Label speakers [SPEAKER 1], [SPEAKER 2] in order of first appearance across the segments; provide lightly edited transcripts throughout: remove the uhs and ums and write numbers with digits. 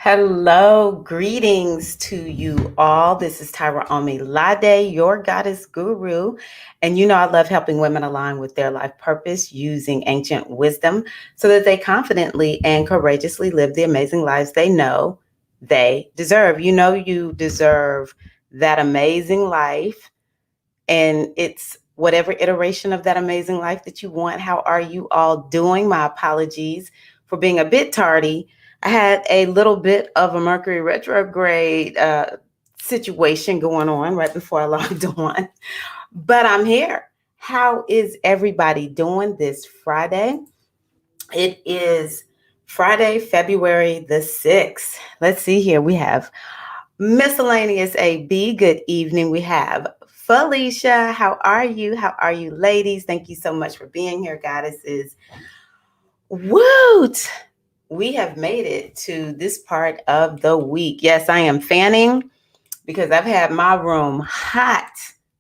[SPEAKER 1] Hello, greetings to you all. This is Tirra-Omilade, your goddess guru. And you know, I love helping women align with their life purpose using ancient wisdom so that they confidently and courageously live the amazing lives they know they deserve. You know, you deserve that amazing life, and it's whatever iteration of that amazing life that you want. How are you all doing? My apologies for being a bit tardy. I had a little bit of a Mercury retrograde situation going on right before I logged on, but I'm here. How is everybody doing this Friday? It is Friday, February the 6th. Let's see here. We have Miscellaneous AB, good evening. We have Felicia. How are you? How are you, ladies? Thank you so much for being here, goddesses. Woot! We have made it to this part of the week. Yes, I am fanning because I've had my room hot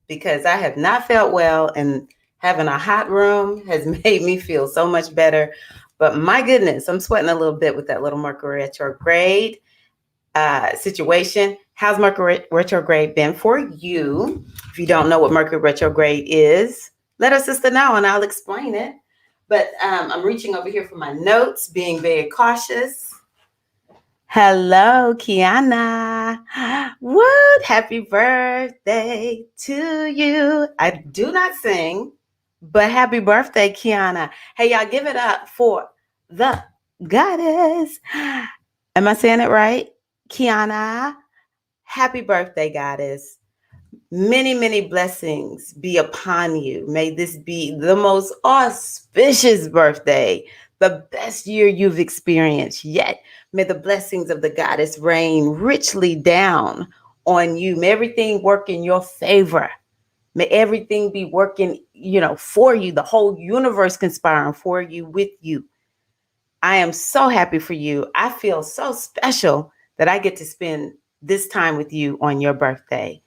[SPEAKER 1] because I have not felt well, and having a hot room has made me feel so much better. But my goodness, I'm sweating a little bit with that little Mercury retrograde situation. How's Mercury retrograde been for you? If you don't know what Mercury retrograde is, let us sister know and I'll explain it. But I'm reaching over here for my notes, being very cautious. Hello, Kiana. What? Happy birthday to you. I do not sing, but happy birthday, Kiana. Hey, y'all, give it up for the goddess. Am I saying it right? Kiana, happy birthday, goddess. Many, many blessings be upon you. May this be the most auspicious birthday, the best year you've experienced yet. May the blessings of the goddess rain richly down on you. May everything work in your favor. May everything be working, for you, the whole universe conspiring for you, with you. I am so happy for you. I feel so special that I get to spend this time with you on your birthday.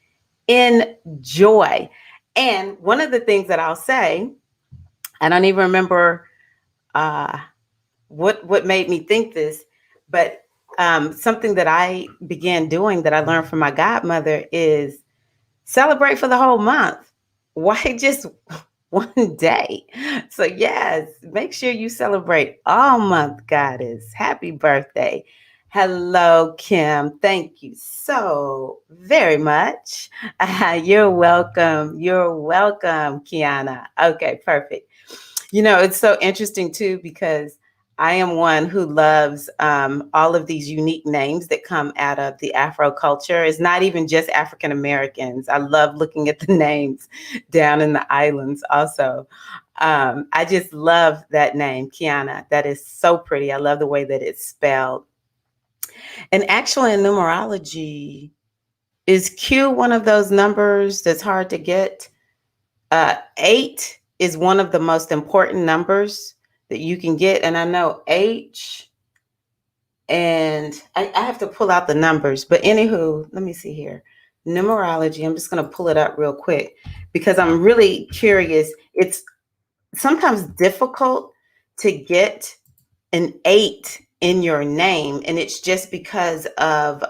[SPEAKER 1] Enjoy. And one of the things that I'll say, I don't even remember what made me think this, but something that I began doing that I learned from my godmother is celebrate for the whole month. Why just one day? So yes, make sure you celebrate all month, goddess. Happy birthday. Hello, Kim. Thank you so very much. You're welcome. You're welcome, Kiana. Okay, perfect. It's so interesting too, because I am one who loves all of these unique names that come out of the Afro culture. It's not even just African Americans. I love looking at the names down in the islands also. I just love that name, Kiana. That is so pretty. I love the way that it's spelled. And actually, in numerology, is Q one of those numbers that's hard to get? 8 is one of the most important numbers that you can get. And I know H, and I have to pull out the numbers. But anywho, let me see here. Numerology, I'm just going to pull it up real quick because I'm really curious. It's sometimes difficult to get an 8 in your name, and it's just because of,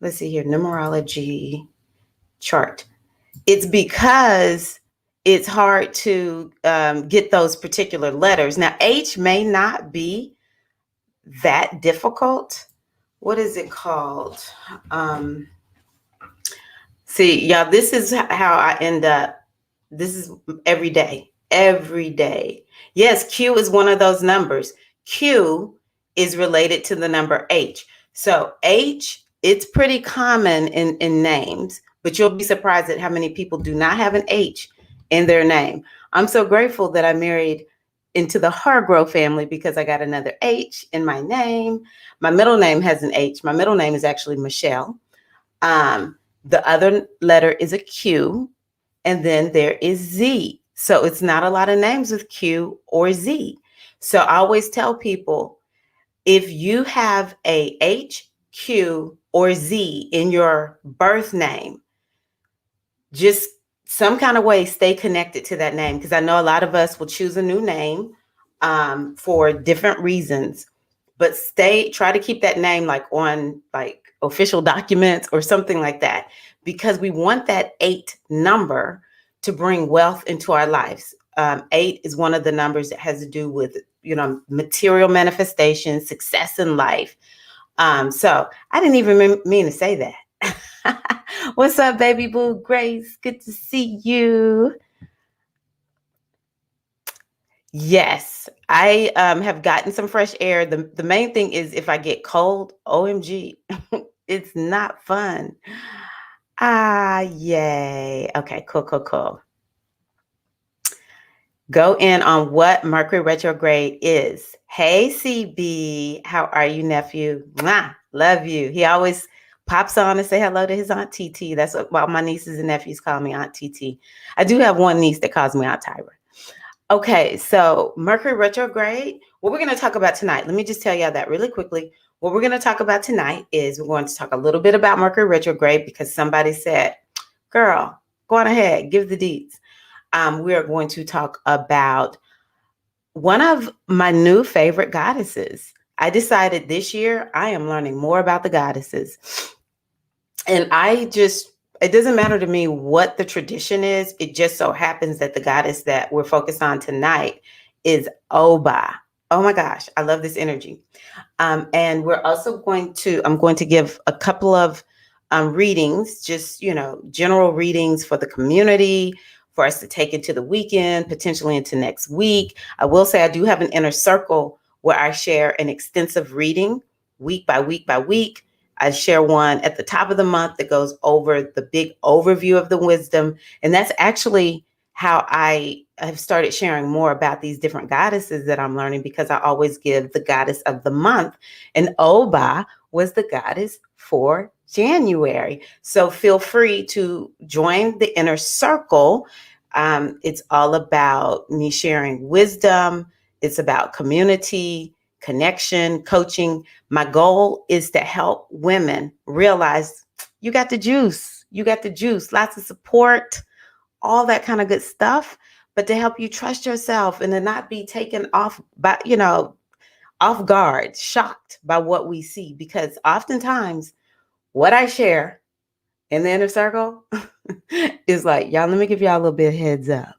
[SPEAKER 1] let's see here, numerology chart. It's because it's hard to get those particular letters. Now, H may not be that difficult. What is it called? See, y'all, this is how I end up. This is every day. Every day. Yes, Q is one of those numbers. Q is related to the number H. So H, it's pretty common in names, but you'll be surprised at how many people do not have an H in their name. I'm so grateful that I married into the Hargrove family because I got another H in my name. My middle name has an H. My middle name is actually Michelle. The other letter is a Q, and then there is Z. So it's not a lot of names with Q or Z. So I always tell people, if you have a H, Q, or Z in your birth name, just some kind of way stay connected to that name, because I know a lot of us will choose a new name for different reasons. but try to keep that name like on like official documents or something like that, because we want that 8 number to bring wealth into our lives. 8 is one of the numbers that has to do with, material manifestation, success in life. So I didn't even mean to say that. What's up, baby boo? Grace, good to see you. Yes, I have gotten some fresh air. The main thing is if I get cold, OMG, it's not fun. Ah, yay. Okay, cool, cool, cool. Go in on what Mercury retrograde is. Hey, CB, how are you, nephew? Mwah, love you. He always pops on and say hello to his Aunt TT. That's what all my nieces and nephews call me, Aunt TT. I do have one niece that calls me Aunt Tyra. Okay, so Mercury retrograde, what we're going to talk about tonight, let me just tell y'all that really quickly. What we're going to talk about tonight is we're going to talk a little bit about Mercury retrograde because somebody said, girl, go on ahead, give the deets. We are going to talk about one of my new favorite goddesses. I decided this year I am learning more about the goddesses. And it doesn't matter to me what the tradition is. It just so happens that the goddess that we're focused on tonight is Oba. Oh my gosh, I love this energy. And we're also I'm going to give a couple of readings, just, general readings for the community, for us to take into the weekend, potentially into next week. I will say I do have an inner circle where I share an extensive reading week by week by week. I share one at the top of the month that goes over the big overview of the wisdom. And that's actually how I have started sharing more about these different goddesses that I'm learning, because I always give the goddess of the month. And Oba was the goddess for January. So feel free to join the inner circle. It's all about me sharing wisdom. It's about community, connection, coaching. My goal is to help women realize you got the juice. You got the juice, lots of support, all that kind of good stuff, but to help you trust yourself and to not be taken off by, off guard, shocked by what we see. Because oftentimes what I share in the inner circle is like, y'all, let me give y'all a little bit of heads up.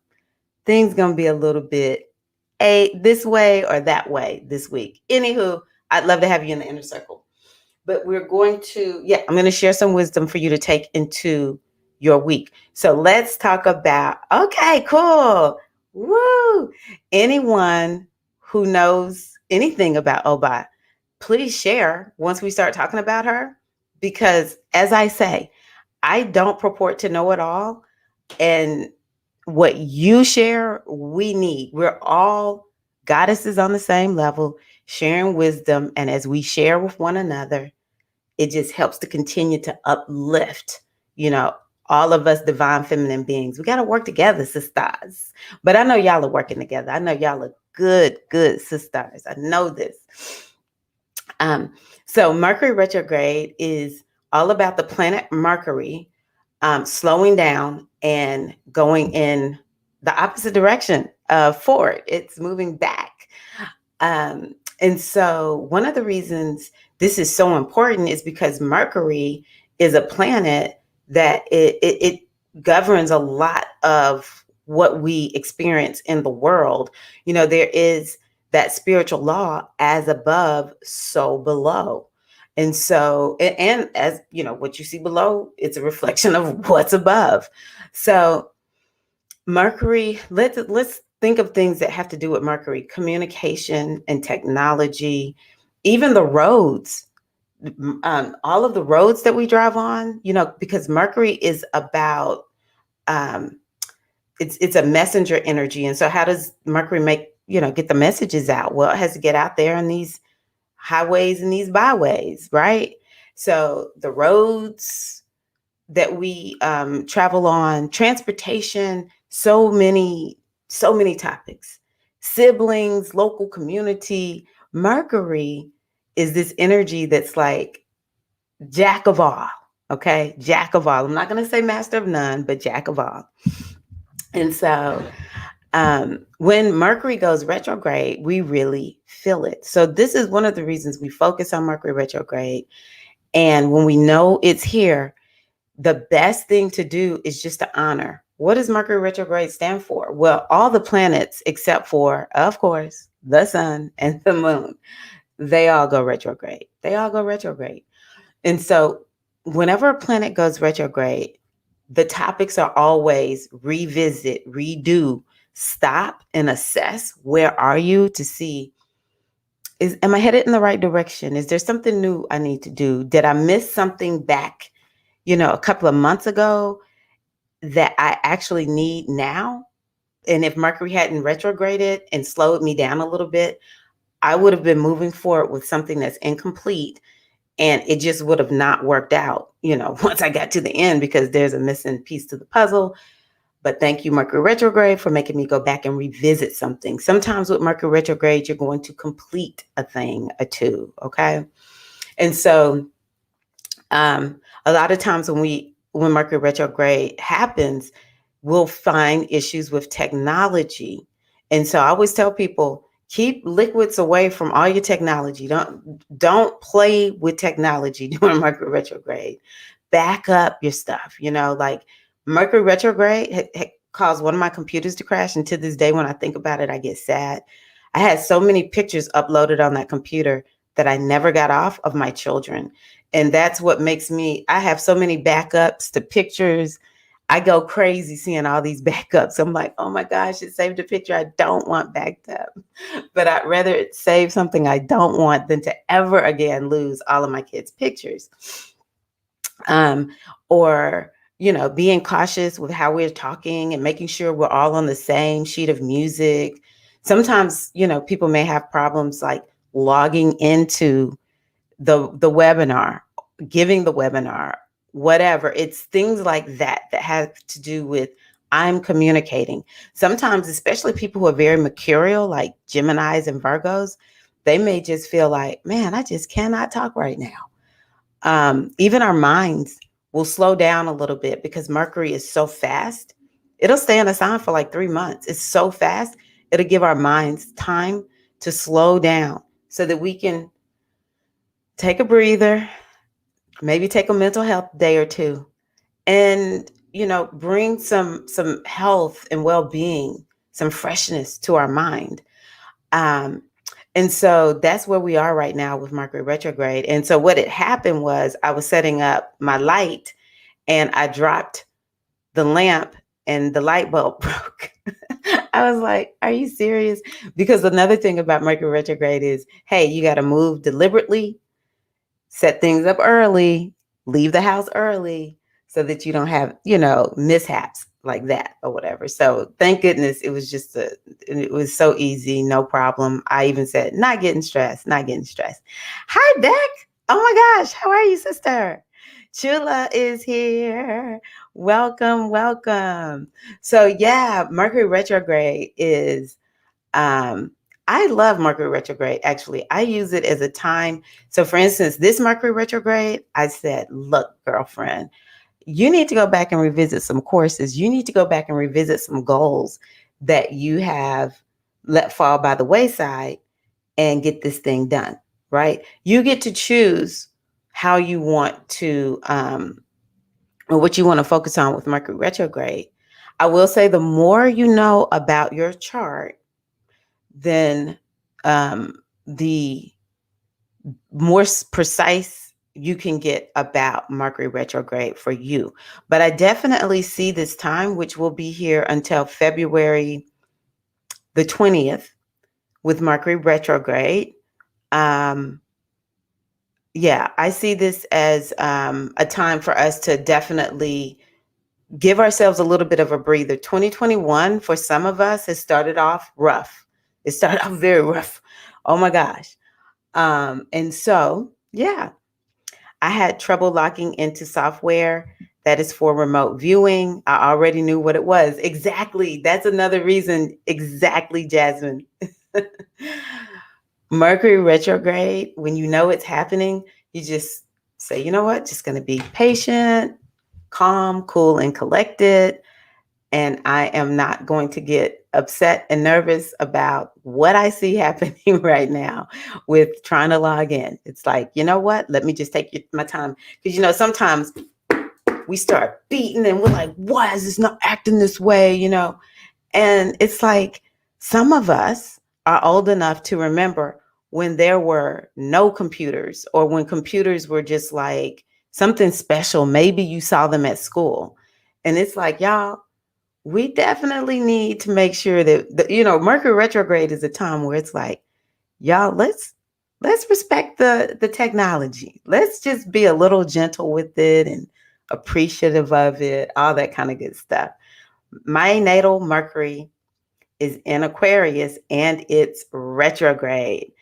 [SPEAKER 1] Things gonna be a little bit this way or that way this week. Anywho, I'd love to have you in the inner circle. But I'm going to share some wisdom for you to take into your week. So let's talk about, okay, cool. Woo. Anyone who knows anything about Oba, please share once we start talking about her. Because as I say, I don't purport to know it all. And what you share, we need. We're all goddesses on the same level, sharing wisdom. And as we share with one another, it just helps to continue to uplift, all of us divine feminine beings. We got to work together, sisters. But I know y'all are working together. I know y'all are good sisters. I know this. So Mercury retrograde is all about the planet Mercury slowing down and going in the opposite direction forward. It's moving back. And so one of the reasons this is so important is because Mercury is a planet that it governs a lot of what we experience in the world. There is that spiritual law, as above, so below. And so, and as what you see below, it's a reflection of what's above. So Mercury, let's think of things that have to do with Mercury: communication and technology, even the roads, all of the roads that we drive on, because Mercury is about, it's a messenger energy. And so how does Mercury get the messages out? Well, it has to get out there in these highways and these byways, right? So the roads that we travel on, transportation, so many topics, siblings, local community. Mercury is this energy that's like jack of all, okay? Jack of all. I'm not going to say master of none, but jack of all. And so When Mercury goes retrograde, we really feel it. So this is one of the reasons we focus on Mercury retrograde. And when we know it's here, the best thing to do is just to honor. What does Mercury retrograde stand for? Well, all the planets, except for, of course, the sun and the moon, they all go retrograde. They all go retrograde. And so, whenever a planet goes retrograde, the topics are always revisit, redo, stop and assess. Where are you to see, am I headed in the right direction? Is there something new I need to do? Did I miss something back, a couple of months ago that I actually need now? And if Mercury hadn't retrograded and slowed me down a little bit, I would have been moving forward with something that's incomplete, and it just would have not worked out, once I got to the end, because there's a missing piece to the puzzle. But thank you, Mercury retrograde, for making me go back and revisit something. Sometimes with Mercury retrograde, you're going to complete a thing or two. Okay. And so a lot of times when Mercury retrograde happens, we'll find issues with technology. And so I always tell people, keep liquids away from all your technology. Don't play with technology during Mercury retrograde. Back up your stuff. Like Mercury retrograde caused one of my computers to crash, and to this day, when I think about it, I get sad. I had so many pictures uploaded on that computer that I never got off of my children, and that's what makes me. I have so many backups to pictures. I go crazy seeing all these backups. I'm like, oh my gosh, it saved a picture I don't want backed up. But I'd rather save something I don't want than to ever again lose all of my kids' pictures. Or, being cautious with how we're talking and making sure we're all on the same sheet of music. Sometimes, people may have problems like logging into the webinar, giving the webinar, whatever. It's things like that have to do with I'm communicating. Sometimes, especially people who are very mercurial, like Geminis and Virgos, they may just feel like, man, I just cannot talk right now. Even our minds will slow down a little bit because Mercury is so fast. It'll stay on a sign for like 3 months. It's so fast. It'll give our minds time to slow down so that we can take a breather, maybe take a mental health day or two, and bring some health and well-being, some freshness to our mind. And so that's where we are right now with Mercury retrograde. And so what had happened was I was setting up my light and I dropped the lamp and the light bulb broke. I was like, are you serious? Because another thing about Mercury retrograde is, hey, you got to move deliberately, set things up early, leave the house early so that you don't have, mishaps like that or whatever. So thank goodness it was so easy, no problem. I even said, not getting stressed. Hi, Beck. Oh my gosh. How are you, sister? Chula is here. Welcome. So yeah, Mercury retrograde is, I love Mercury retrograde. Actually, I use it as a time. So for instance, this Mercury retrograde, I said, look, girlfriend, you need to go back and revisit some courses. You need to go back and revisit some goals that you have let fall by the wayside and get this thing done, right? You get to choose how you want to, or what you want to focus on with Mercury retrograde. I will say the more you know about your chart, then the more precise you can get about Mercury retrograde for you. But I definitely see this time, which will be here until February the 20th with Mercury retrograde. Yeah, I see this as a time for us to definitely give ourselves a little bit of a breather. 2021 for some of us has started off rough. It started off very rough. Oh my gosh. And so, yeah, I had trouble logging into software that is for remote viewing. I already knew what it was. Exactly. That's another reason. Exactly, Jasmine. Mercury retrograde, when you know it's happening, you just say, you know what, just going to be patient, calm, cool, and collected. And I am not going to get upset and nervous about what I see happening right now with trying to log in. It's like, you know what? Let me just take my time. Because, sometimes we start beating and we're like, why is this not acting this way? And it's like some of us are old enough to remember when there were no computers, or when computers were just like something special. Maybe you saw them at school. And it's like, y'all, we definitely need to make sure that, Mercury retrograde is a time where it's like, y'all, let's respect the technology. Let's just be a little gentle with it and appreciative of it, all that kind of good stuff. My natal Mercury is in Aquarius and it's retrograde.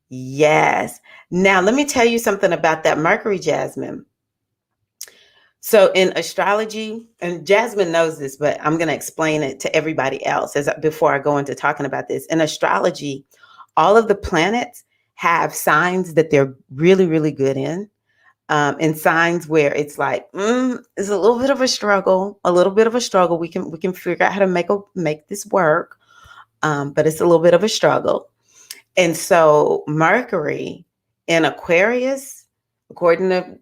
[SPEAKER 1] Yes. Now, let me tell you something about that Mercury, Jasmine. So in astrology, and Jasmine knows this, but I'm going to explain it to everybody else before I go into talking about this. In astrology, all of the planets have signs that they're really, really good in. And signs where it's like, it's a little bit of a struggle, We can figure out how to make this work. But it's a little bit of a struggle. And so Mercury in Aquarius, according to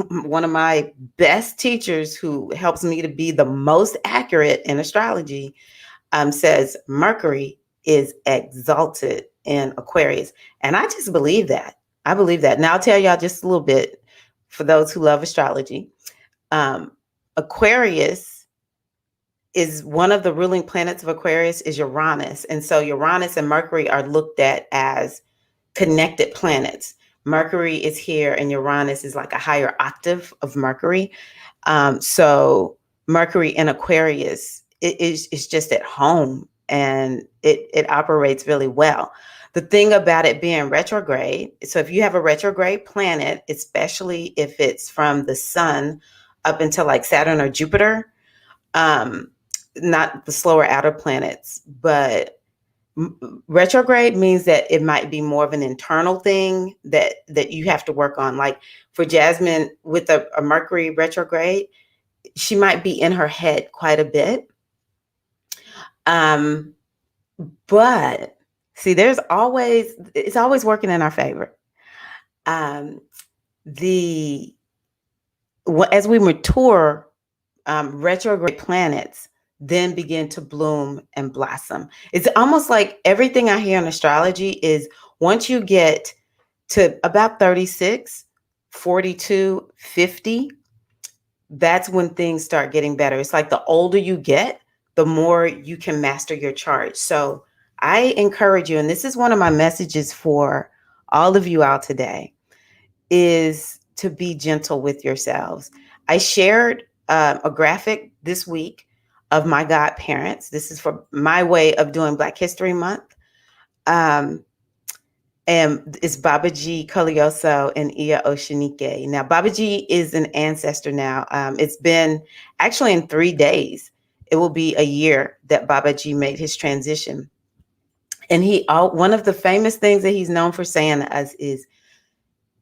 [SPEAKER 1] one of my best teachers who helps me to be the most accurate in astrology, says Mercury is exalted in Aquarius. And I just believe that. I believe that. Now I'll tell y'all just a little bit for those who love astrology. Aquarius is one of the ruling planets of Aquarius is Uranus. And so Uranus and Mercury are looked at as connected planets. Mercury is here and Uranus is like a higher octave of Mercury. So Mercury in Aquarius is just at home, and it operates really well. The thing about it being retrograde, so if you have a retrograde planet, especially if it's from the sun up until like Saturn or Jupiter, not the slower outer planets, but retrograde means that it might be more of an internal thing that you have to work on. Like for Jasmine with a Mercury retrograde, she might be in her head quite a bit. But see, it's always working in our favor. As we mature, retrograde planets then begin to bloom and blossom. It's almost like everything I hear in astrology is once you get to about 36, 42, 50, that's when things start getting better. It's like the older you get, the more you can master your chart. So I encourage you, and this is one of my messages for all of you out today, is to be gentle with yourselves. I shared a graphic this week of my godparents. This is for my way of doing Black History Month. And it's Babaji Kolioso and Iya Oshinike. Now, Babaji is an ancestor now. It's been actually in 3 days. It will be a year that Babaji made his transition. And one of the famous things that he's known for saying to us is,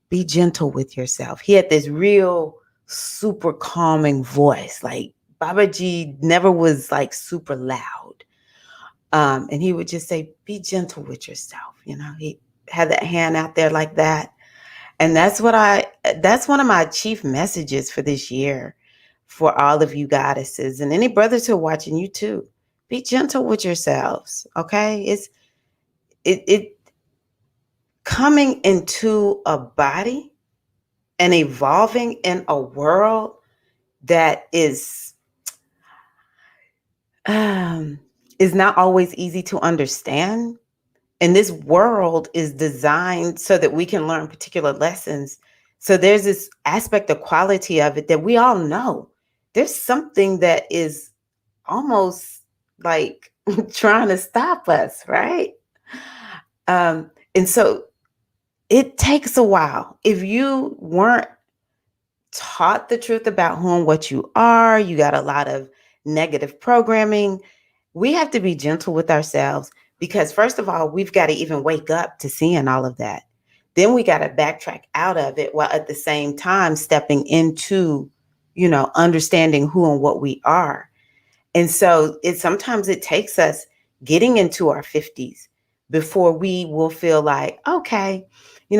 [SPEAKER 1] be gentle with yourself. He had this real super calming voice. Like Babaji never was like super loud. And he would just say, be gentle with yourself. He had that hand out there like that. And that's one of my chief messages for this year for all of you goddesses and any brothers who are watching you too. Be gentle with yourselves. Okay. It coming into a body and evolving in a world that is not always easy to understand. And this world is designed so that we can learn particular lessons. So there's this aspect of quality of it that we all know. There's something that is almost like trying to stop us, right? And so it takes a while. If you weren't taught the truth about who and what you are, you got a lot of negative programming. We have to be gentle with ourselves because first of all, we've got to even wake up to seeing all of that. Then we got to backtrack out of it while at the same time stepping into, understanding who and what we are. And so sometimes it takes us getting into our 50s before we will feel like, okay,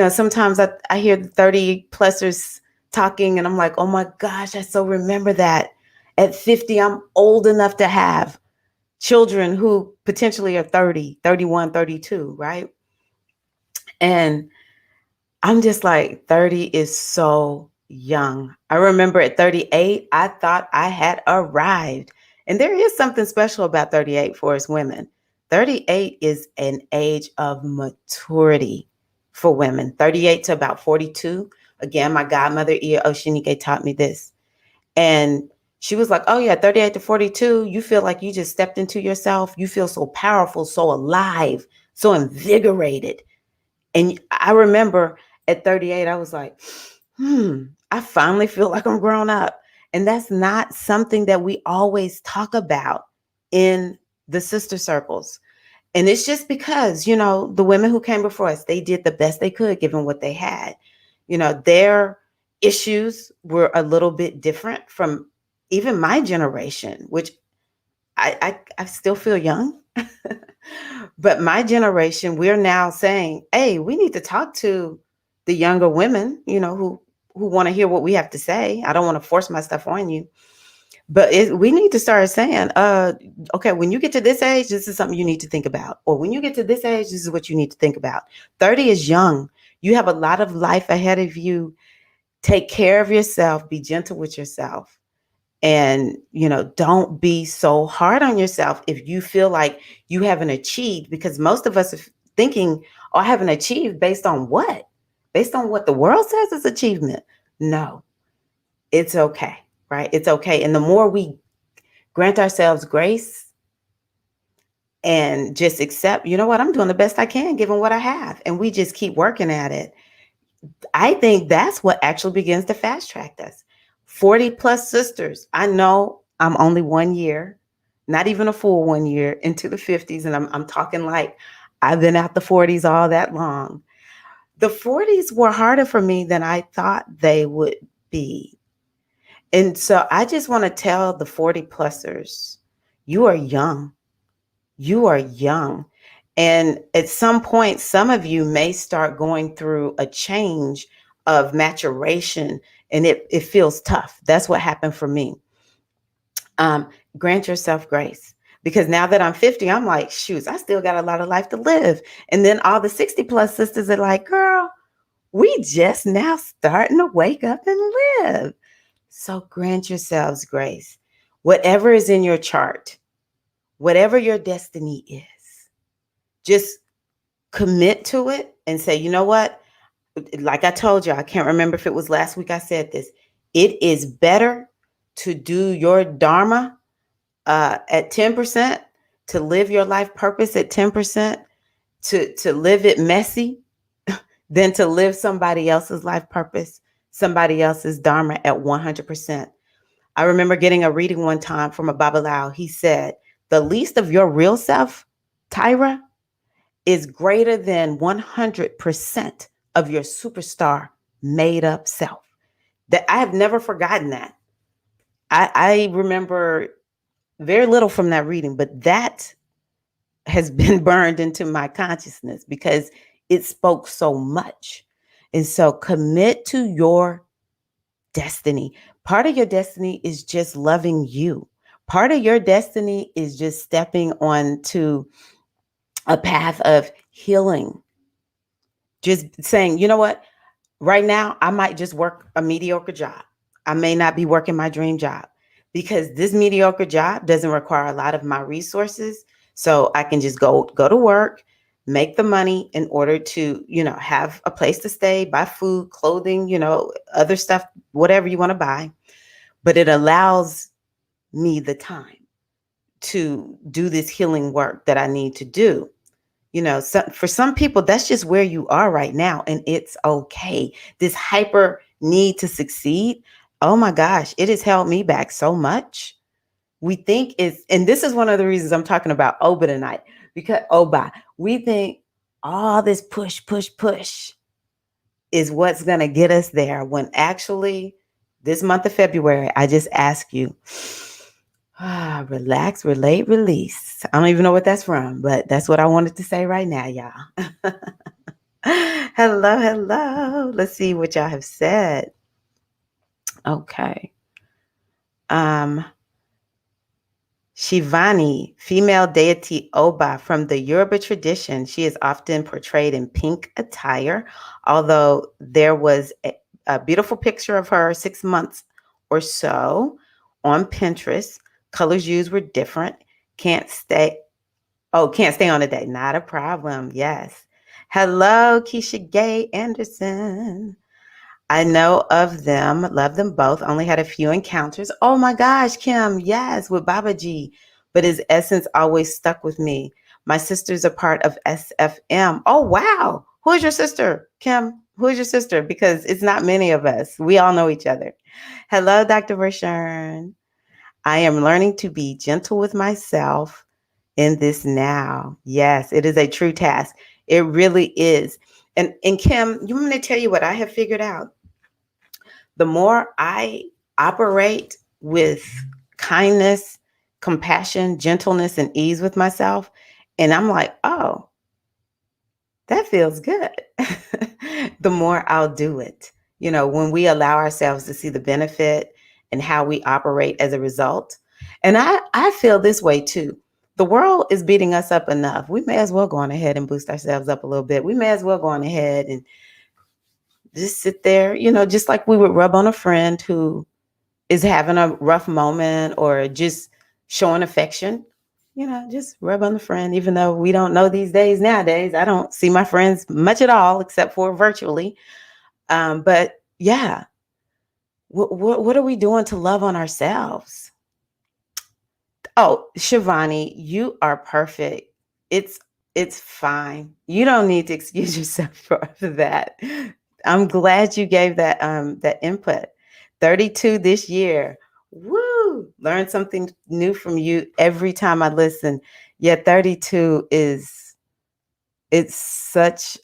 [SPEAKER 1] sometimes I hear the 30 plusers talking and I'm like, oh my gosh, I so remember that. At 50, I'm old enough to have children who potentially are 30, 31, 32, right? And I'm just like, 30 is so young. I remember at 38, I thought I had arrived. And there is something special about 38 for us women. 38 is an age of maturity for women. 38 to about 42. Again, my godmother, Iya Oshinike, taught me this. And she was like, oh, yeah, 38 to 42, you feel like you just stepped into yourself. You feel so powerful, so alive, so invigorated. And I remember at 38, I was like, I finally feel like I'm grown up. And that's not something that we always talk about in the sister circles. And it's just because, the women who came before us, they did the best they could given what they had. Their issues were a little bit different from even my generation, which I still feel young. But my generation, we're now saying, hey, we need to talk to the younger women, who want to hear what we have to say. I don't want to force my stuff on you. But we need to start saying, okay, when you get to this age, this is something you need to think about. Or when you get to this age, this is what you need to think about. 30 is young. You have a lot of life ahead of you. Take care of yourself. Be gentle with yourself. And, don't be so hard on yourself if you feel like you haven't achieved, because most of us are thinking, oh, I haven't achieved based on what? Based on what the world says is achievement. No, it's okay, right? It's okay. And the more we grant ourselves grace and just accept, you know what, I'm doing the best I can given what I have. And we just keep working at it. I think that's what actually begins to fast track us. 40 plus sisters. I know I'm only 1 year, not even a full 1 year into the 50s. And I'm talking like I've been out the 40s all that long. The 40s were harder for me than I thought they would be. And so I just want to tell the 40 plusers, you are young. You are young. And at some point, some of you may start going through a change of maturation, and it feels tough. That's what happened for me. Grant yourself grace, because now that I'm 50, I'm like, shoot, I still got a lot of life to live. And then all the 60 plus sisters are like, girl, we just now starting to wake up and live. So grant yourselves grace. Whatever is in your chart, whatever your destiny is, just commit to it and say, you know what? Like I told you, I can't remember if it was last week I said this. It is better to do your dharma at 10%, to live your life purpose at 10%, to live it messy, than to live somebody else's life purpose, somebody else's dharma at 100%. I remember getting a reading one time from a Babalao. He said, the least of your real self, Tyra, is greater than 100% of your superstar made up self. That I have never forgotten that. I remember very little from that reading, but that has been burned into my consciousness because it spoke so much. And so commit to your destiny. Part of your destiny is just loving you. Part of your destiny is just stepping onto a path of healing. Just saying, you know what? Right now, I might just work a mediocre job. I may not be working my dream job because this mediocre job doesn't require a lot of my resources. So I can just go to work, make the money in order to, have a place to stay, buy food, clothing, other stuff, whatever you want to buy. But it allows me the time to do this healing work that I need to do. For some people, that's just where you are right now. And it's okay. This hyper need to succeed. Oh my gosh, it has held me back so much. We think and this is one of the reasons I'm talking about Oba tonight, because we think all this push is what's going to get us there, when actually this month of February, I just ask you, Relax, relate, release. I don't even know what that's from, but that's what I wanted to say right now, y'all. Hello, hello. Let's see what y'all have said. Okay. Um, Shivani, female deity Oba from the Yoruba tradition. She is often portrayed in pink attire, although there was a beautiful picture of her 6 months or so on Pinterest. Colors used were different. Can't stay. Oh, can't stay on a day. Not a problem. Yes. Hello, Keisha Gay Anderson. I know of them, love them both, only had a few encounters. Oh my gosh, Kim, yes, with Babaji, but his essence always stuck with me. My sister's a part of SFM. Oh, wow. Who is your sister, Kim? Who is your sister? Because it's not many of us. We all know each other. Hello, Dr. Vershern. I am learning to be gentle with myself in this now. Yes, it is a true task. It really is. And Kim, you want me to tell you what I have figured out? The more I operate with kindness, compassion, gentleness, and ease with myself, and I'm like, oh, that feels good, the more I'll do it. You know, when we allow ourselves to see the benefit and how we operate as a result. And I feel this way too. The world is beating us up enough. We may as well go on ahead and boost ourselves up a little bit. We may as well go on ahead and just sit there, just like we would rub on a friend who is having a rough moment or just showing affection, just rub on the friend, even though we don't know these days nowadays. I don't see my friends much at all except for virtually. But yeah, what are we doing to love on ourselves? Oh, Shivani, you are perfect. It's it's fine. You don't need to excuse yourself for that. I'm glad you gave that input. 32 this year. Woo! Learn something new from you every time I listen. Yeah, 32 is it's such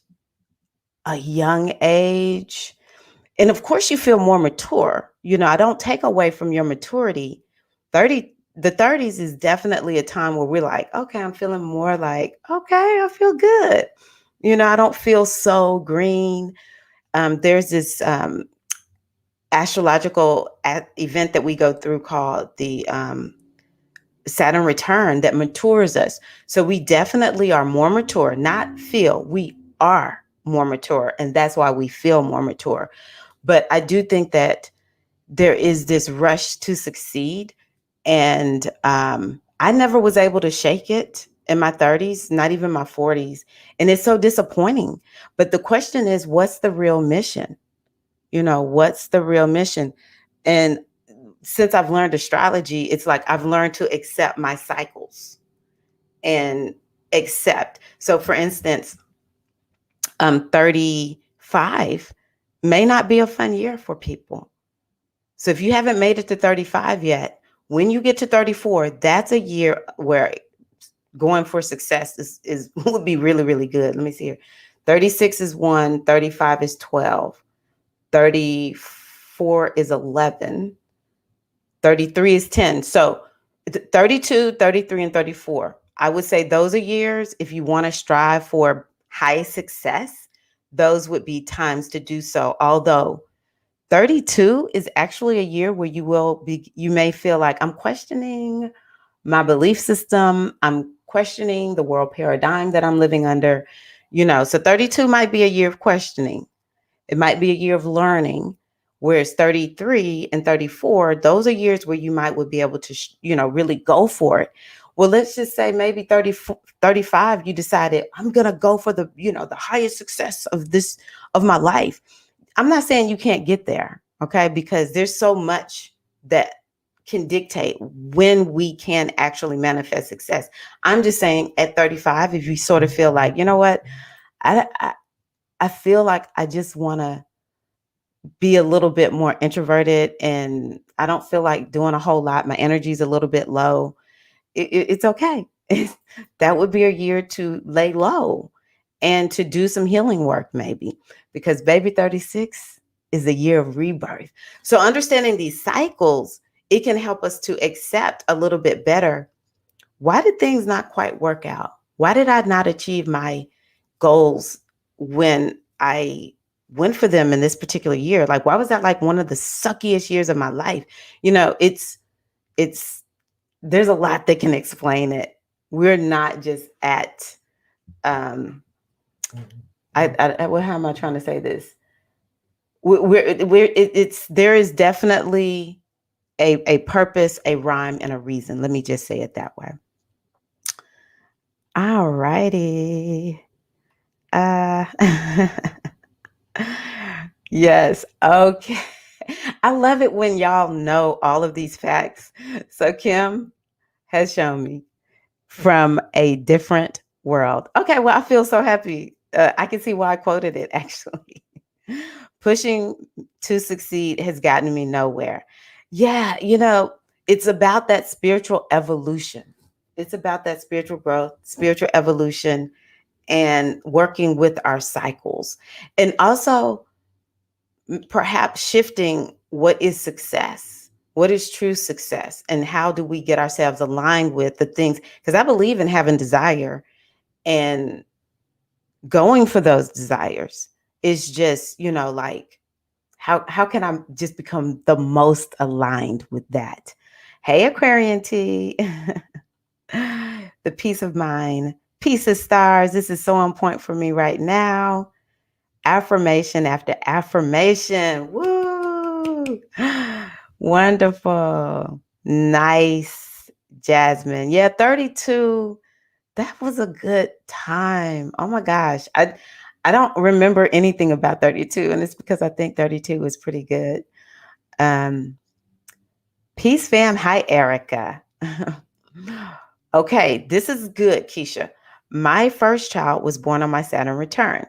[SPEAKER 1] a young age. And of course you feel more mature. I don't take away from your maturity. 30s is definitely a time where we're like, okay, I'm feeling more like, okay, I feel good. I don't feel so green. There's this astrological event that we go through called the Saturn return that matures us. So we definitely are more mature, not feel. We are more mature. And that's why we feel more mature. But I do think that there is this rush to succeed. And I never was able to shake it in my 30s, not even my 40s. And it's so disappointing. But the question is, what's the real mission? What's the real mission? And since I've learned astrology, it's like I've learned to accept my cycles and accept. So, for instance, 35 may not be a fun year for people. So if you haven't made it to 35 yet, when you get to 34, that's a year where going for success is would be really, really good. Let me see here. 36 is 1, 35 is 12, 34 is 11, 33 is 10. So 32, 33, and 34. I would say those are years, if you want to strive for high success, those would be times to do so. Although 32 is actually a year where you may feel like I'm questioning my belief system. I'm questioning the world paradigm that I'm living under, so 32 might be a year of questioning. It might be a year of learning, whereas 33 and 34, those are years where you would be able to, really go for it. Well, let's just say maybe 30, 35, you decided I'm going to go for the highest success of my life. I'm not saying you can't get there, okay? Because there's so much that can dictate when we can actually manifest success. I'm just saying at 35, if you sort of feel like, you know what, I feel like I just want to be a little bit more introverted and I don't feel like doing a whole lot. My energy is a little bit low. It's okay. That would be a year to lay low and to do some healing work, maybe, because baby 36 is a year of rebirth. So understanding these cycles it can help us to accept a little bit better. Why did things not quite work out? Why did I not achieve my goals when I went for them in this particular year? Like, why was that like one of the suckiest years of my life? It's there's a lot that can explain it. We're not just at um well, how am I trying to say this? It's there is definitely a purpose, a rhyme, and a reason. Let me just say it that way. All righty. Uh yes. Okay. I love it when y'all know all of these facts. So Kim has shown me from a different world. Okay, well, I feel so happy. I can see why I quoted it actually. Pushing to succeed has gotten me nowhere. Yeah, it's about that spiritual evolution. It's about that spiritual growth, spiritual evolution, and working with our cycles. And also, perhaps shifting what is success, what is true success, and how do we get ourselves aligned with the things? Because I believe in having desire and going for those desires is just, like how can I just become the most aligned with that? Hey, Aquarian T, the peace of mind, peace of stars. This is so on point for me right now. Affirmation after affirmation. Woo! Wonderful. Nice, Jasmine. Yeah, 32. That was a good time. Oh my gosh. I don't remember anything about 32, and it's because I think 32 was pretty good. Peace fam. Hi, Erica. Okay, this is good, Keisha. My first child was born on my Saturn return.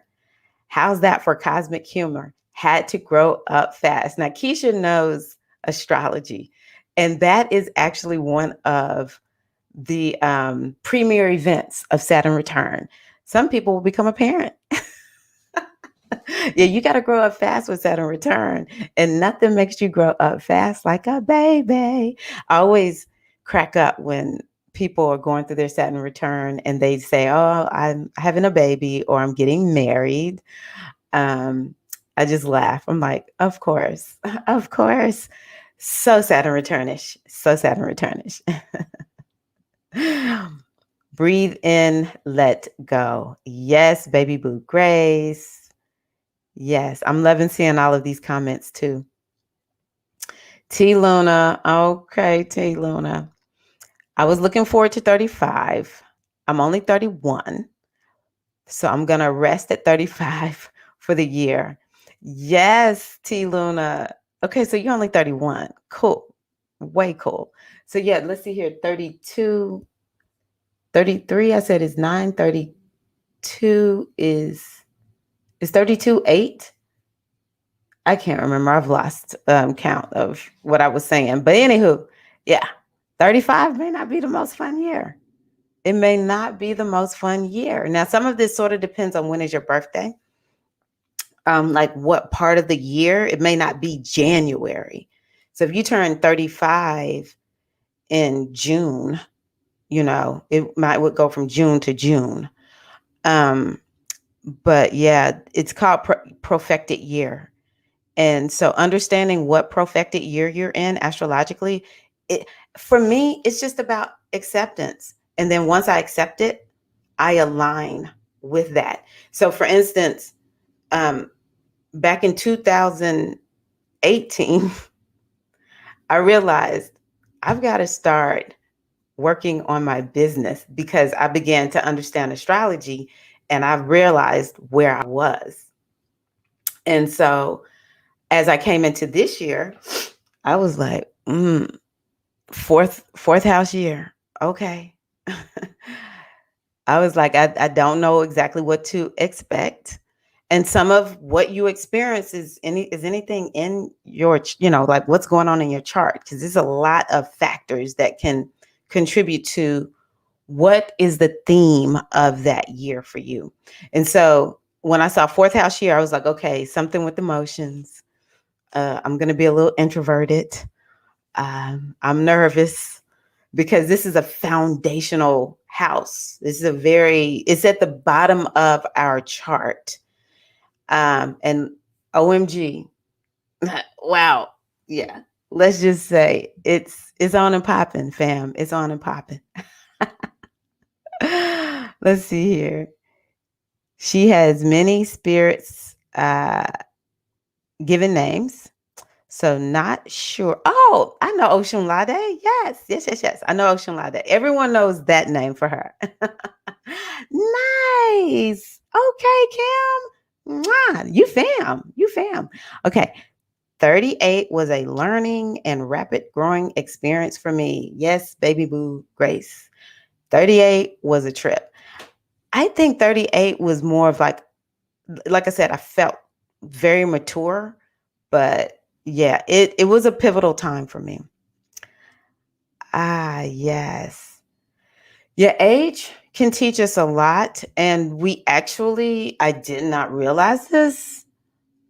[SPEAKER 1] How's that for cosmic humor? Had to grow up fast. Now, Keisha knows astrology, and that is actually one of the premier events of Saturn return. Some people will become a parent. Yeah, you got to grow up fast with Saturn return, and nothing makes you grow up fast like a baby. I always crack up when people are going through their Saturn return and they say, "Oh, I'm having a baby," or "I'm getting married." I just laugh. I'm like, of course, of course. So Saturn returnish. So Saturn returnish. Breathe in, let go. Yes, baby boo Grace. Yes, I'm loving seeing all of these comments too. T Luna. Okay, T Luna. I was looking forward to 35. I'm only 31. So I'm going to rest at 35 for the year. Yes, T Luna. Okay, so you're only 31. Cool. Way cool. So yeah, let's see here. 32, 33, I said is 9. 32 is 32 8? I can't remember. I've lost count of what I was saying. But anywho, yeah, 35 may not be the most fun year. It may not be the most fun year. Now, some of this sort of depends on when is your birthday. Like what part of the year. It may not be January. So if you turn 35 in June, it would go from June to June. But yeah, it's called profected year. And so understanding what profected year you're in astrologically, for me, it's just about acceptance. And then once I accept it, I align with that. So for instance, back in 2018, I realized I've got to start working on my business because I began to understand astrology and I realized where I was. And so as I came into this year, I was like, fourth house year. Okay. I was like, I don't know exactly what to expect. And some of what you experience is anything in your, like what's going on in your chart, because there's a lot of factors that can contribute to what is the theme of that year for you. And so when I saw fourth house year, I was like, okay, something with emotions. I'm going to be a little introverted. I'm nervous because this is a foundational house. It's at the bottom of our chart. And OMG, wow. Yeah. Let's just say it's on and popping, fam. It's on and popping. Let's see here. She has many spirits given names. So not sure. Oh, I know Oshunlade. Yes, yes, yes, yes. I know Oshunlade. Everyone knows that name for her. Nice. Okay, Kim. Mwah. You fam. You fam. Okay. 38 was a learning and rapid growing experience for me. Yes, baby boo, Grace. 38 was a trip. I think 38 was more of like I said, I felt very mature, but yeah, it was a pivotal time for me. Ah, yes. Yeah, age can teach us a lot. And I did not realize this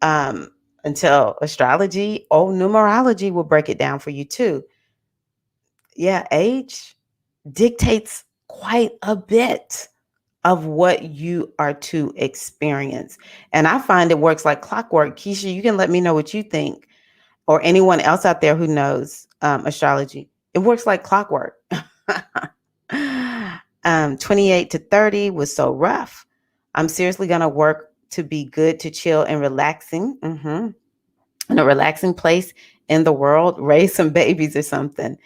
[SPEAKER 1] um, until astrology or numerology will break it down for you too. Yeah, age dictates quite a bit of what you are to experience. And I find it works like clockwork. Keisha, you can let me know what you think, or anyone else out there who knows astrology. It works like clockwork. 28 to 30 was so rough. I'm seriously going to work to be good, to chill and relaxing. In a relaxing place in the world, raise some babies or something.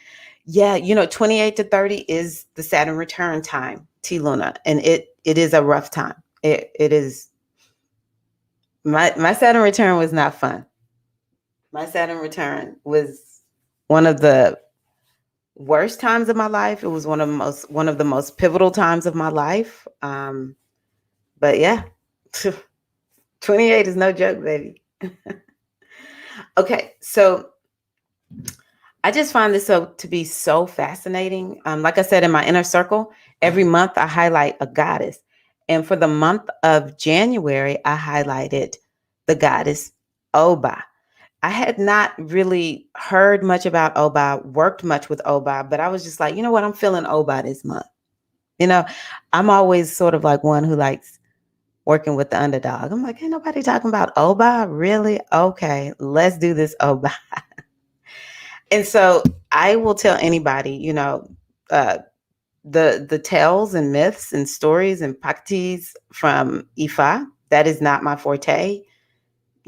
[SPEAKER 1] Yeah, 28 to 30 is the Saturn return time, T Luna, and it is a rough time. It is my Saturn return was not fun. My Saturn return was one of the worst times of my life. It was one of the most pivotal times of my life. But yeah, 28 is no joke, baby. Okay, so I just find this to be so fascinating. Like I said, in my inner circle, every month I highlight a goddess. And for the month of January, I highlighted the goddess Oba. I had not really heard much about Oba, worked much with Oba, but I was just like, you know what? I'm feeling Oba this month. You know, I'm always sort of like one who likes working with the underdog. I'm like, ain't nobody talking about Oba? Really? Okay, let's do this Oba. And so I will tell anybody, uh, the tales and myths and stories and paktis from Ifa. That is not my forte.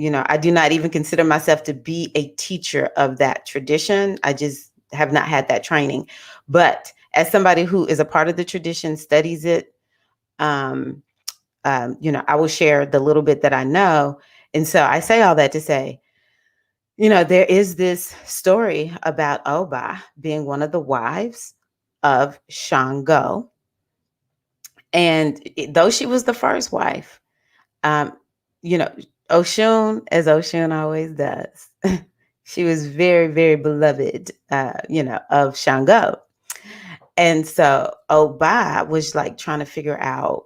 [SPEAKER 1] I do not even consider myself to be a teacher of that tradition. I just have not had that training. But as somebody who is a part of the tradition, studies it, um, I will share the little bit that I know. And so I say all that to say, there is this story about Oba being one of the wives of Shango. And though she was the first wife, um, you know, Oshun, as Oshun always does, she was very, very beloved, of Shango. And so Oba was like trying to figure out,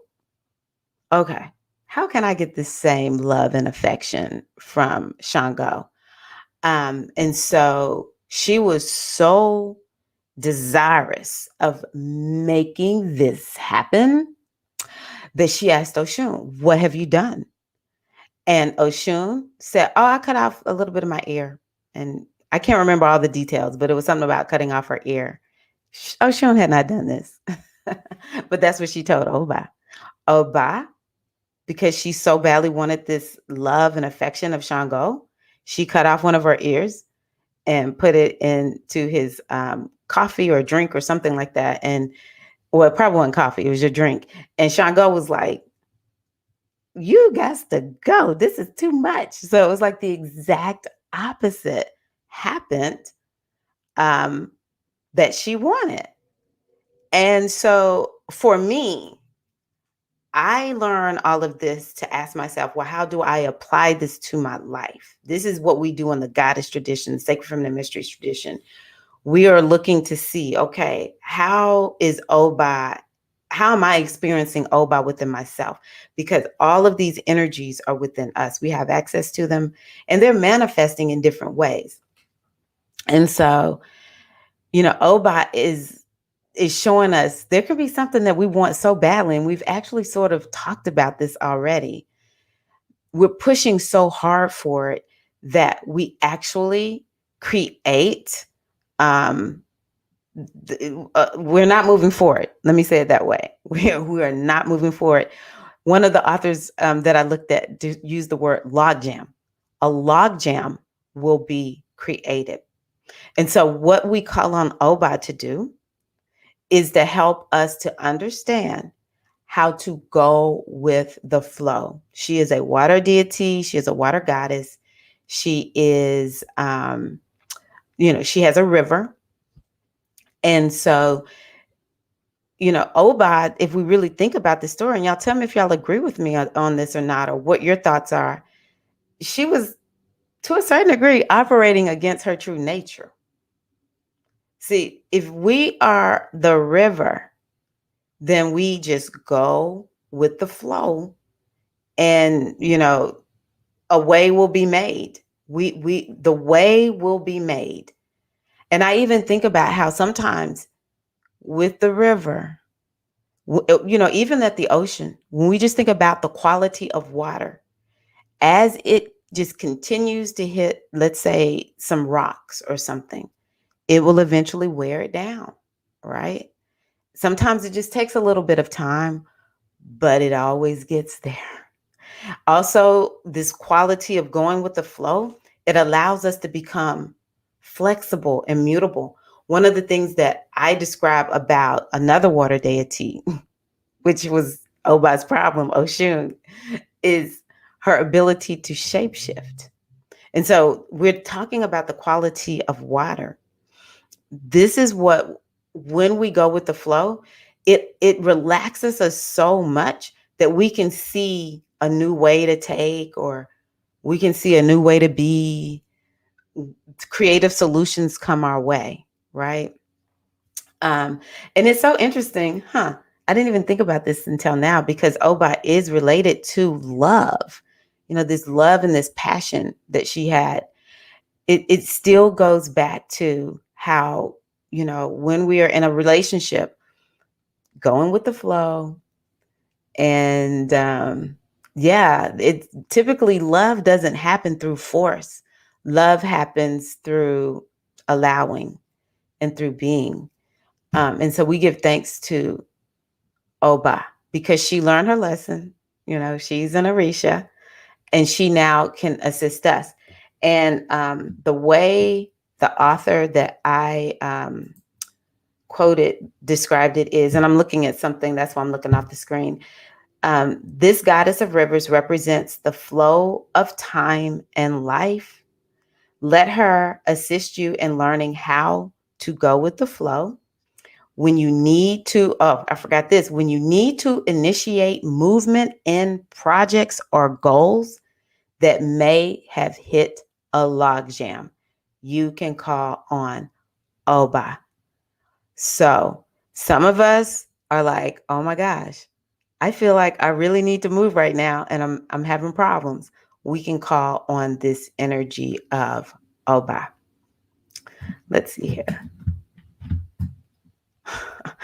[SPEAKER 1] okay, how can I get the same love and affection from Shango? And so she was so desirous of making this happen that she asked Oshun, what have you done? And Oshun said, oh, I cut off a little bit of my ear. And I can't remember all the details, but it was something about cutting off her ear. Oshun had not done this. But that's what she told Oba. Oba, because she so badly wanted this love and affection of Shango, she cut off one of her ears and put it into his coffee or drink or something like that. And well, it probably wasn't coffee, it was your drink. And Shango was like, you got to go. This is too much. So it was like the exact opposite happened that she wanted. And so for me, I learned all of this to ask myself, well, how do I apply this to my life? This is what we do in the goddess tradition, sacred feminine mysteries tradition. We are looking to see, okay, how am I experiencing Oba within myself? Because all of these energies are within us. We have access to them and they're manifesting in different ways. And so, Oba is showing us there could be something that we want so badly, and we've actually sort of talked about this already. We're pushing so hard for it that we actually create um we're not moving forward. Let me say it that way. We are not moving forward. One of the authors that I looked at used the word logjam. A logjam will be created. And so, what we call on Oba to do is to help us to understand how to go with the flow. She is a water deity, she is a water goddess. She is, she has a river. And so, Obad, if we really think about the story, and y'all tell me if y'all agree with me on this or not, or what your thoughts are, she was, to a certain degree, operating against her true nature. See, if we are the river, then we just go with the flow, and a way will be made. The way will be made. And I even think about how sometimes with the river, even at the ocean, when we just think about the quality of water, as it just continues to hit, let's say, some rocks or something, it will eventually wear it down, right? Sometimes it just takes a little bit of time, but it always gets there. Also, this quality of going with the flow, it allows us to become flexible and mutable. One of the things that I describe about another water deity, which was Oba's problem, Oshun, is her ability to shapeshift. And so we're talking about the quality of water. This is what, when we go with the flow, it relaxes us so much that we can see a new way to take, or we can see a new way to be. Creative solutions come our way, right? And it's so interesting, huh? I didn't even think about this until now, because Oba is related to love. This love and this passion that she had. It still goes back to how, when we are in a relationship, going with the flow. And yeah, it typically, love doesn't happen through force. Love happens through allowing and through being. And so we give thanks to Oba, because she learned her lesson. She's an Orisha, and she now can assist us. And the way the author that I quoted described it is, and I'm looking at something, that's why I'm looking off the screen. This goddess of rivers represents the flow of time and life. Let her assist you in learning how to go with the flow. When you need to, oh, I forgot this. When you need to initiate movement in projects or goals that may have hit a logjam, you can call on Oba. So some of us are like, oh my gosh, I feel like I really need to move right now, and I'm having problems. We can call on this energy of Oba. Let's see here.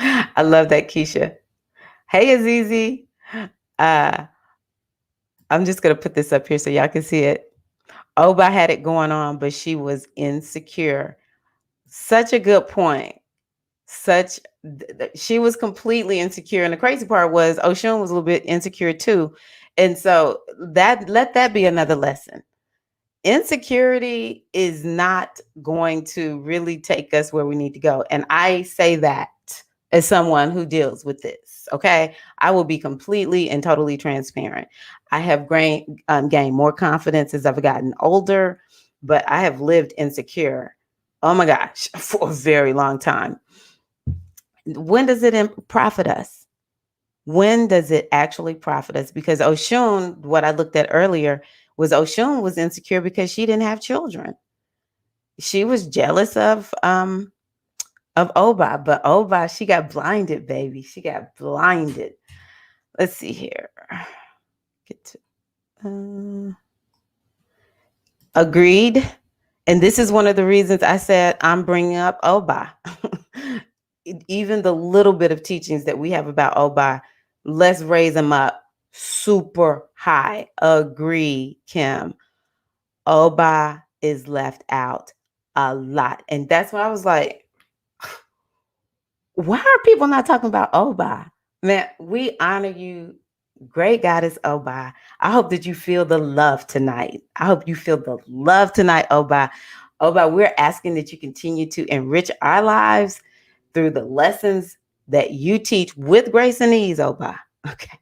[SPEAKER 1] I love that, Keisha. Hey, Azizi. Uh, I'm just gonna put this up here so y'all can see it. Oba had it going on, but she was insecure. Such a good point. She was completely insecure, and the crazy part was Oshun was a little bit insecure too. And so let that be another lesson. Insecurity is not going to really take us where we need to go. And I say that as someone who deals with this. Okay. I will be completely and totally transparent. I have gained more confidence as I've gotten older, but I have lived insecure, oh my gosh, for a very long time. When does it profit us? When does it actually profit us? Because Oshun, what I looked at earlier, was Oshun was insecure because she didn't have children. She was jealous of Oba, but Oba, she got blinded, baby. She got blinded. Let's see here. Get to agreed. And this is one of the reasons I said I'm bringing up Oba. Even the little bit of teachings that we have about Oba, let's raise them up super high. Agree, Kim. Oba is left out a lot. And that's why I was like, why are people not talking about Oba? Man, we honor you, great goddess Oba. I hope that you feel the love tonight. I hope you feel the love tonight, Oba. Oba, we're asking that you continue to enrich our lives through the lessons that you teach with grace and ease, Oba. Okay.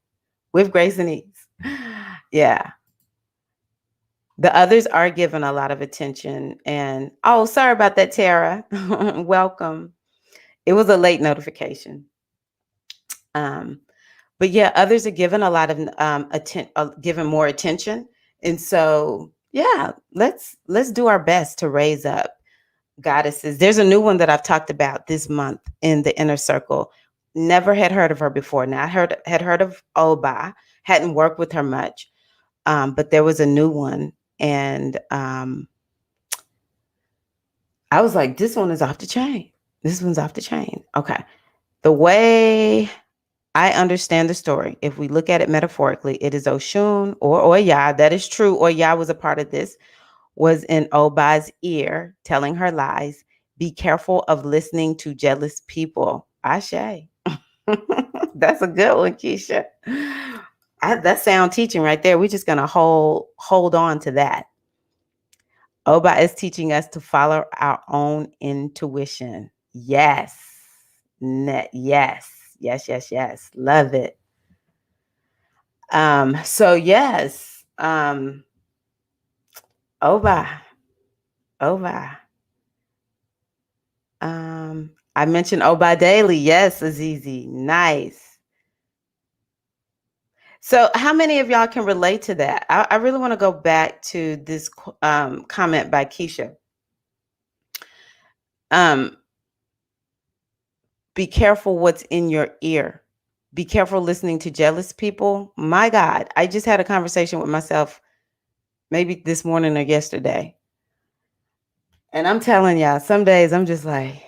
[SPEAKER 1] With grace and ease. Yeah. The others are given a lot of attention. And oh, sorry about that, Tara. Welcome. It was a late notification. But yeah, others are given a lot of given more attention. And so yeah, let's do our best to raise up goddesses. There's a new one that I've talked about this month in the inner circle. Never had heard of her before. Now I had heard of Oba, hadn't worked with her much. But there was a new one. And I was like, this one is off the chain. This one's off the chain. Okay. The way I understand the story, if we look at it metaphorically, it is Oshun or Oya. That is true. Oya was a part of this, was in Oba's ear, telling her lies. Be careful of listening to jealous people. Ashe. That's a good one, Keisha. That's sound teaching right there. We're just going to hold on to that. Oba is teaching us to follow our own intuition. Yes. Yes. Love it. So yes. Oba. I mentioned Oba Daily. Yes, Azizi. Nice. So how many of y'all can relate to that? I really want to go back to this comment by Keisha. Be careful what's in your ear. Be careful listening to jealous people. My God, I just had a conversation with myself maybe this morning or yesterday. And I'm telling y'all, some days I'm just like,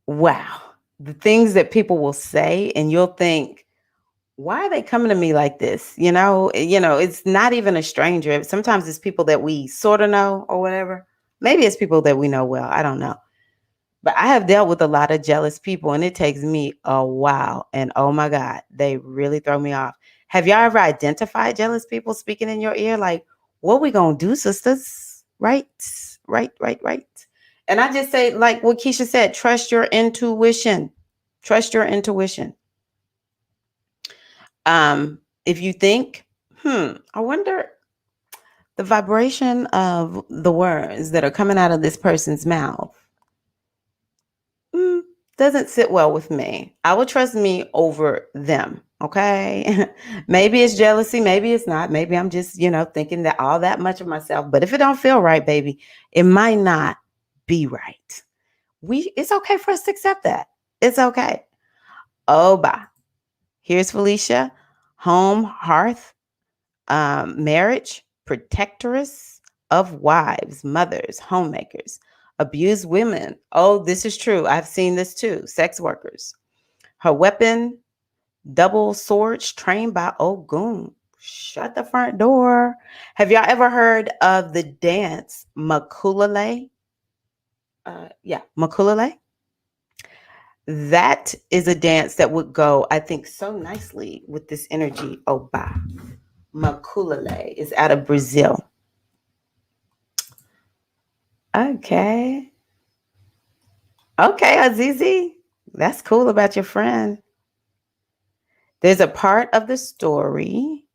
[SPEAKER 1] wow, the things that people will say, and you'll think, why are they coming to me like this? It's not even a stranger. Sometimes it's people that we sort of know or whatever. Maybe it's people that we know well. I don't know. But I have dealt with a lot of jealous people, and it takes me a while. And oh my God, they really throw me off. Have y'all ever identified jealous people speaking in your ear? Like, what we gonna do, sisters? Right. And I just say, like what Keisha said, trust your intuition. Trust your intuition. If you think, I wonder the vibration of the words that are coming out of this person's mouth doesn't sit well with me. I will trust me over them. Okay. Maybe it's jealousy. Maybe it's not. Maybe I'm just, thinking that all that much of myself. But if it don't feel right, baby, it might not be right. It's okay for us to accept that. It's okay. Oba. Here's Felicia. Home, hearth, marriage, protectoress of wives, mothers, homemakers, abused women. Oh, this is true. I've seen this too. Sex workers. Her weapon, double swords trained by Ogun. Shut the front door. Have y'all ever heard of the dance Makulale? Makulale. That is a dance that would go, I think, so nicely with this energy. Oba. Makulale is out of Brazil. Okay, Azizi. That's cool about your friend. There's a part of the story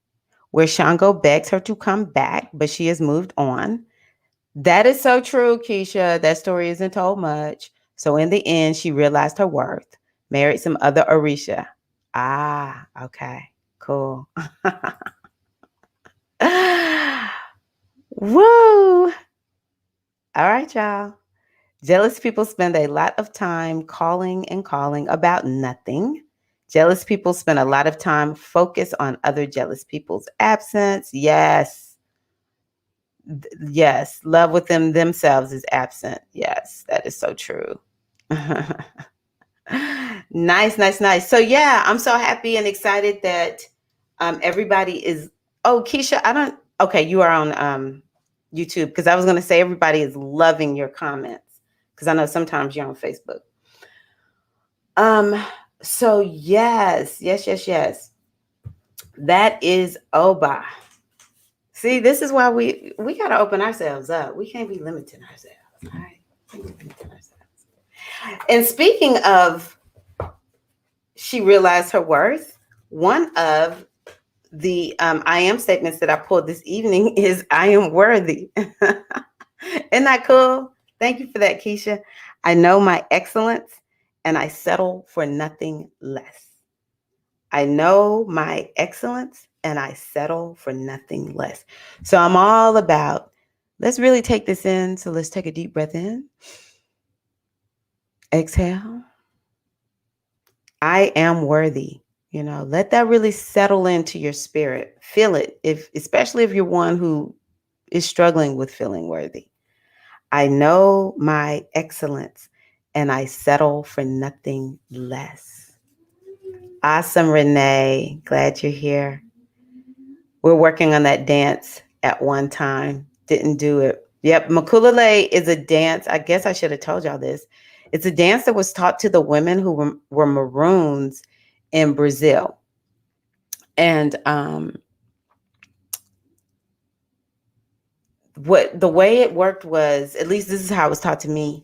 [SPEAKER 1] where Shango begs her to come back, but she has moved on. That is so true, Keisha. That story isn't told much. So in the end, she realized her worth, married some other Orisha. Ah, okay, cool. Woo! All right, y'all. Jealous people spend a lot of time calling about nothing. Jealous people spend a lot of time focused on other jealous people's absence. Yes. Yes, love within themselves is absent. Yes, that is so true. Nice, nice, nice. So yeah, I'm so happy and excited that everybody is. Oh, Keisha, I don't. Okay, you are on YouTube, because I was going to say everybody is loving your comments, because I know sometimes you're on Facebook. Um. So yes, yes, yes, yes. That is Oba. See, this is why we got to open ourselves up. We can't be limiting ourselves. All right. Limiting ourselves. And speaking of, she realized her worth. One of the I am statements that I pulled this evening is I am worthy. Isn't that cool? Thank you for that, Keisha. I know my excellence and I settle for nothing less. I know my excellence and I settle for nothing less. So I'm all about, let's really take this in. So let's take a deep breath in. Exhale. I am worthy. Let that really settle into your spirit. Feel it, especially if you're one who is struggling with feeling worthy. I know my excellence and I settle for nothing less. Awesome, Renee. Glad you're here. We're working on that dance at one time. Didn't do it. Yep, Makulele is a dance. I guess I should have told y'all this. It's a dance that was taught to the women who were Maroons in Brazil. And what the way it worked was, at least this is how it was taught to me,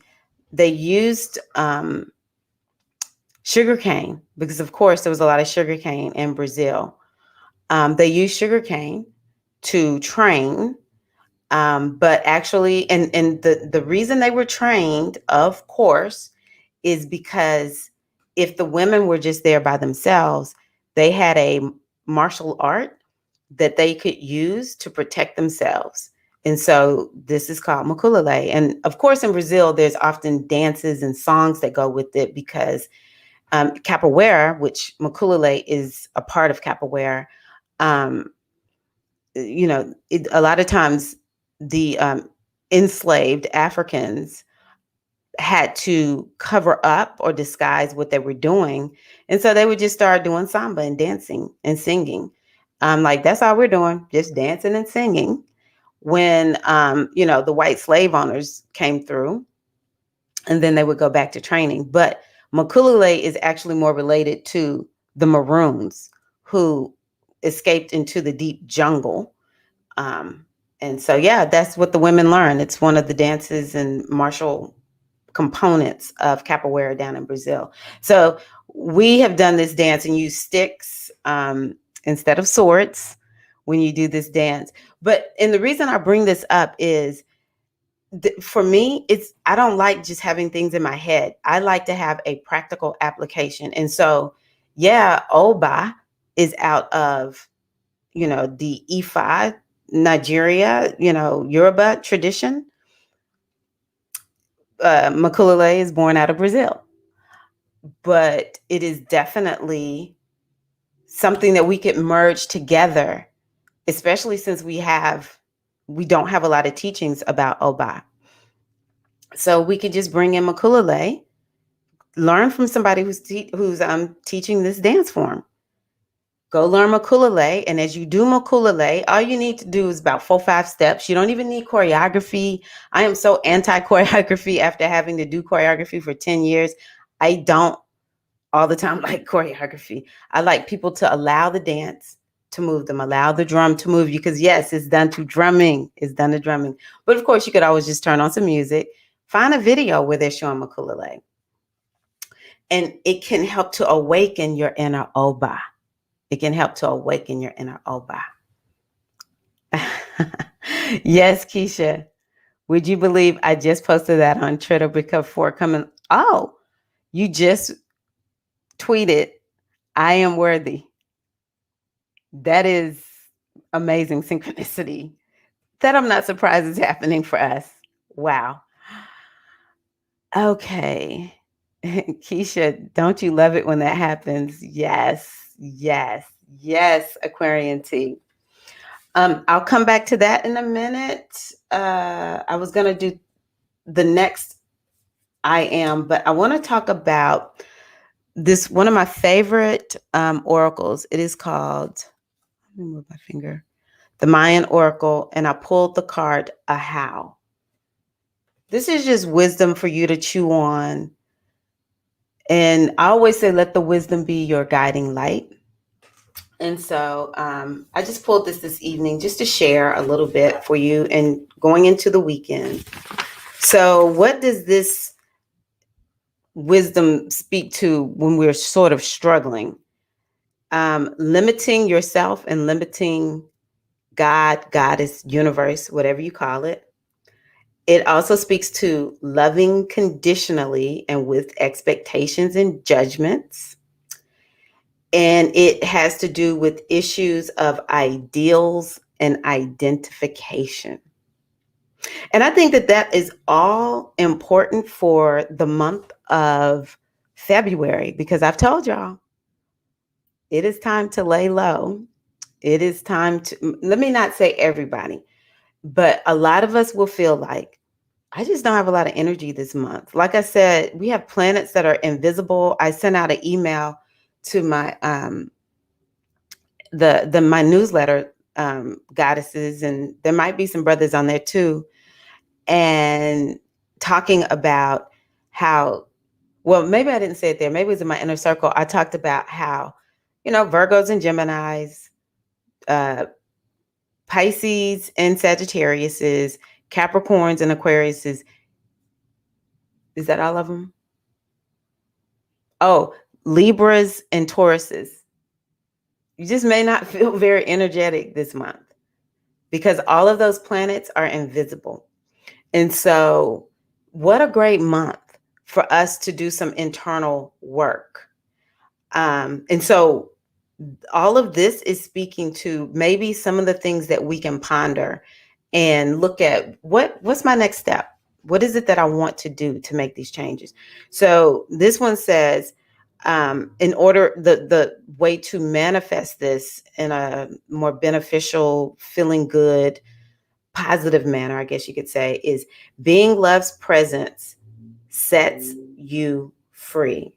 [SPEAKER 1] they used sugarcane, because of course there was a lot of sugarcane in Brazil. They used sugarcane to train, but actually, and the reason they were trained, of course, is because if the women were just there by themselves, they had a martial art that they could use to protect themselves. And so this is called Makulele. And of course, in Brazil, there's often dances and songs that go with it, because capoeira, which Makulele is a part of capoeira, um, a lot of times the enslaved Africans had to cover up or disguise what they were doing. And so they would just start doing samba and dancing and singing. Like, that's all we're doing, just dancing and singing. When, the white slave owners came through, and then they would go back to training. But Makulele is actually more related to the Maroons, who escaped into the deep jungle. And so, yeah, that's what the women learn. It's one of the dances and martial components of capoeira down in Brazil. So we have done this dance and use sticks instead of swords when you do this dance. And the reason I bring this up is, for me, I don't like just having things in my head. I like to have a practical application. And so, yeah, Oba is out of, the Ifa, Nigeria, Yoruba tradition. Makulele is born out of Brazil. But it is definitely something that we could merge together, especially since we don't have a lot of teachings about Oba. So we could just bring in Makulele, learn from somebody who's teaching this dance form. Go learn Makulele, and as you do Makulele, all you need to do is about 4-5 steps. You don't even need choreography. I am so anti-choreography after having to do choreography for 10 years. I don't all the time like choreography. I like people to allow the dance to move them, allow the drum to move you, because yes, it's done to drumming. It's done to drumming. But of course, you could always just turn on some music, find a video where they're showing Makulele. And it can help to awaken your inner Oba. It can help to awaken your inner Oba. Yes, Keisha. Would you believe I just posted that on Twitter before coming? Oh, you just tweeted, I am worthy. That is amazing synchronicity. That I'm not surprised is happening for us. Wow. Okay. Keisha, don't you love it when that happens? Yes, yes, yes, Aquarian T. I'll come back to that in a minute. I was going to do the next I am, but I want to talk about this one of my favorite oracles. It is called, let me move my finger, the Mayan Oracle, and I pulled the card Ahau. This is just wisdom for you to chew on. And I always say, let the wisdom be your guiding light. And so I just pulled this evening just to share a little bit for you and going into the weekend. So, what does this wisdom speak to when we're sort of struggling? Limiting yourself and limiting God, Goddess, universe, whatever you call it. It also speaks to loving conditionally and with expectations and judgments. And it has to do with issues of ideals and identification. And I think that that is all important for the month of February, because I've told y'all, it is time to lay low. It is time to, let me not say everybody, but a lot of us will feel like, I just don't have a lot of energy this month. Like I said, we have planets that are invisible. I sent out an email to my my newsletter goddesses, and there might be some brothers on there too, and talking about how, well, maybe I didn't say it there, maybe it was in my inner circle. I talked about how, Virgos and Geminis, uh Pisces and Sagittariuses, Capricorns and Aquariuses. Is that all of them? Oh, Libras and Tauruses. You just may not feel very energetic this month because all of those planets are invisible. And so, what a great month for us to do some internal work. And so, all of this is speaking to maybe some of the things that we can ponder and look at what's my next step? What is it that I want to do to make these changes? So this one says, in order, the way to manifest this in a more beneficial, feeling good, positive manner, I guess you could say, is being love's presence sets you free.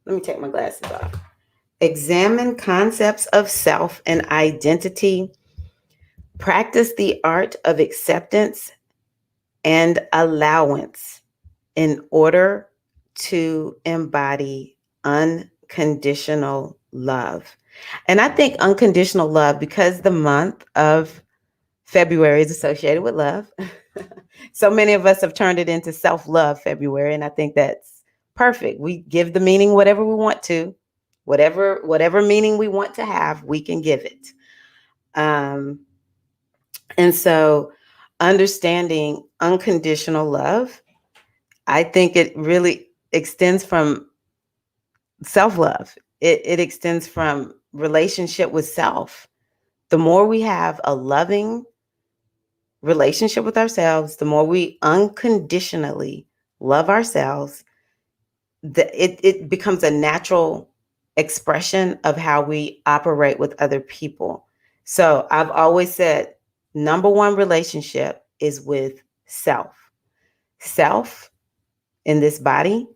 [SPEAKER 1] Let me take my glasses off. Examine concepts of self and identity. Practice the art of acceptance and allowance in order to embody unconditional love. And I think unconditional love, because the month of February is associated with love. So many of us have turned it into self-love February, and I think that's perfect. We give the meaning whatever we want to, whatever meaning we want to have, we can give it. And so understanding unconditional love, I think it really extends from self-love. It extends from relationship with self. The more we have a loving relationship with ourselves, the more we unconditionally love ourselves, it becomes a natural expression of how we operate with other people. So I've always said, number one relationship is with self. Self in this body,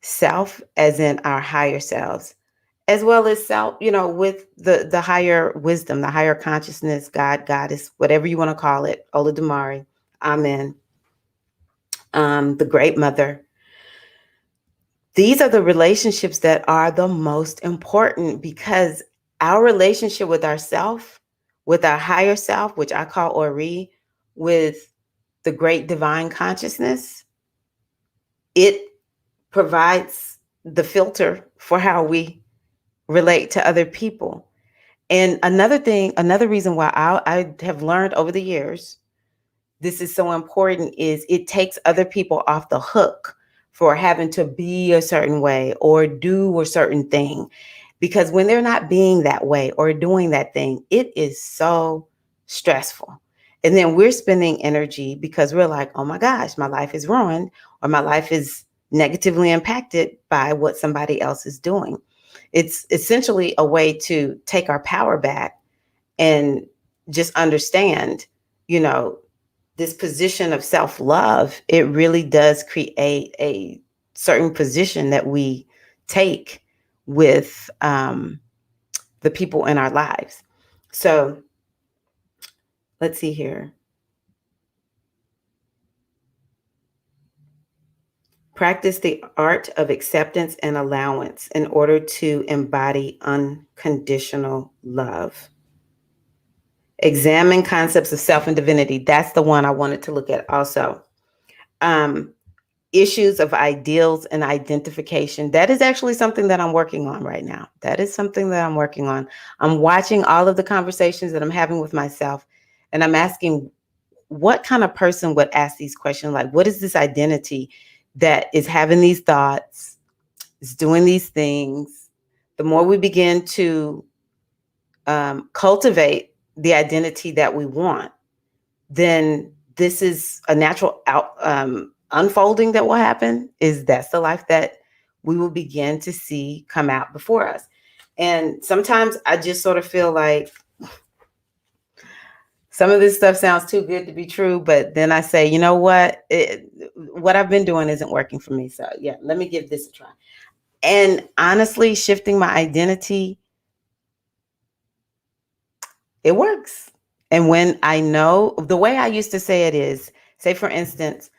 [SPEAKER 1] self as in our higher selves, as well as self, with the higher wisdom, the higher consciousness, God, Goddess, whatever you want to call it, Oladumare, Amen, the Great Mother. These are the relationships that are the most important, because our relationship with ourself, with our higher self, which I call Ori, with the great divine consciousness, it provides the filter for how we relate to other people. And another reason why I have learned over the years, this is so important, is it takes other people off the hook for having to be a certain way or do a certain thing. Because when they're not being that way or doing that thing, it is so stressful. And then we're spending energy because we're like, oh my gosh, my life is ruined, or my life is negatively impacted by what somebody else is doing. It's essentially a way to take our power back and just understand, you know, this position of self-love, it really does create a certain position that we take with the people in our lives. So let's see here. Practice the art of acceptance and allowance in order to embody unconditional love. Examine concepts of self and divinity. That's the one I wanted to look at also. Um, Issues of ideals and identification. That is actually something that I'm working on right now. That is something that I'm working on. I'm watching all of the conversations that I'm having with myself, and I'm asking, what kind of person would ask these questions? Like, what is this identity that is having these thoughts, is doing these things? The more we begin to cultivate the identity that we want, then this is a natural unfolding that will happen. Is that's the life that we will begin to see come out before us. And sometimes I just sort of feel like some of this stuff sounds too good to be true, but then I say, you know what? What I've been doing isn't working for me. So yeah, let me give this a try. And honestly, shifting my identity, it works. And when I know, the way I used to say it is, say for instance,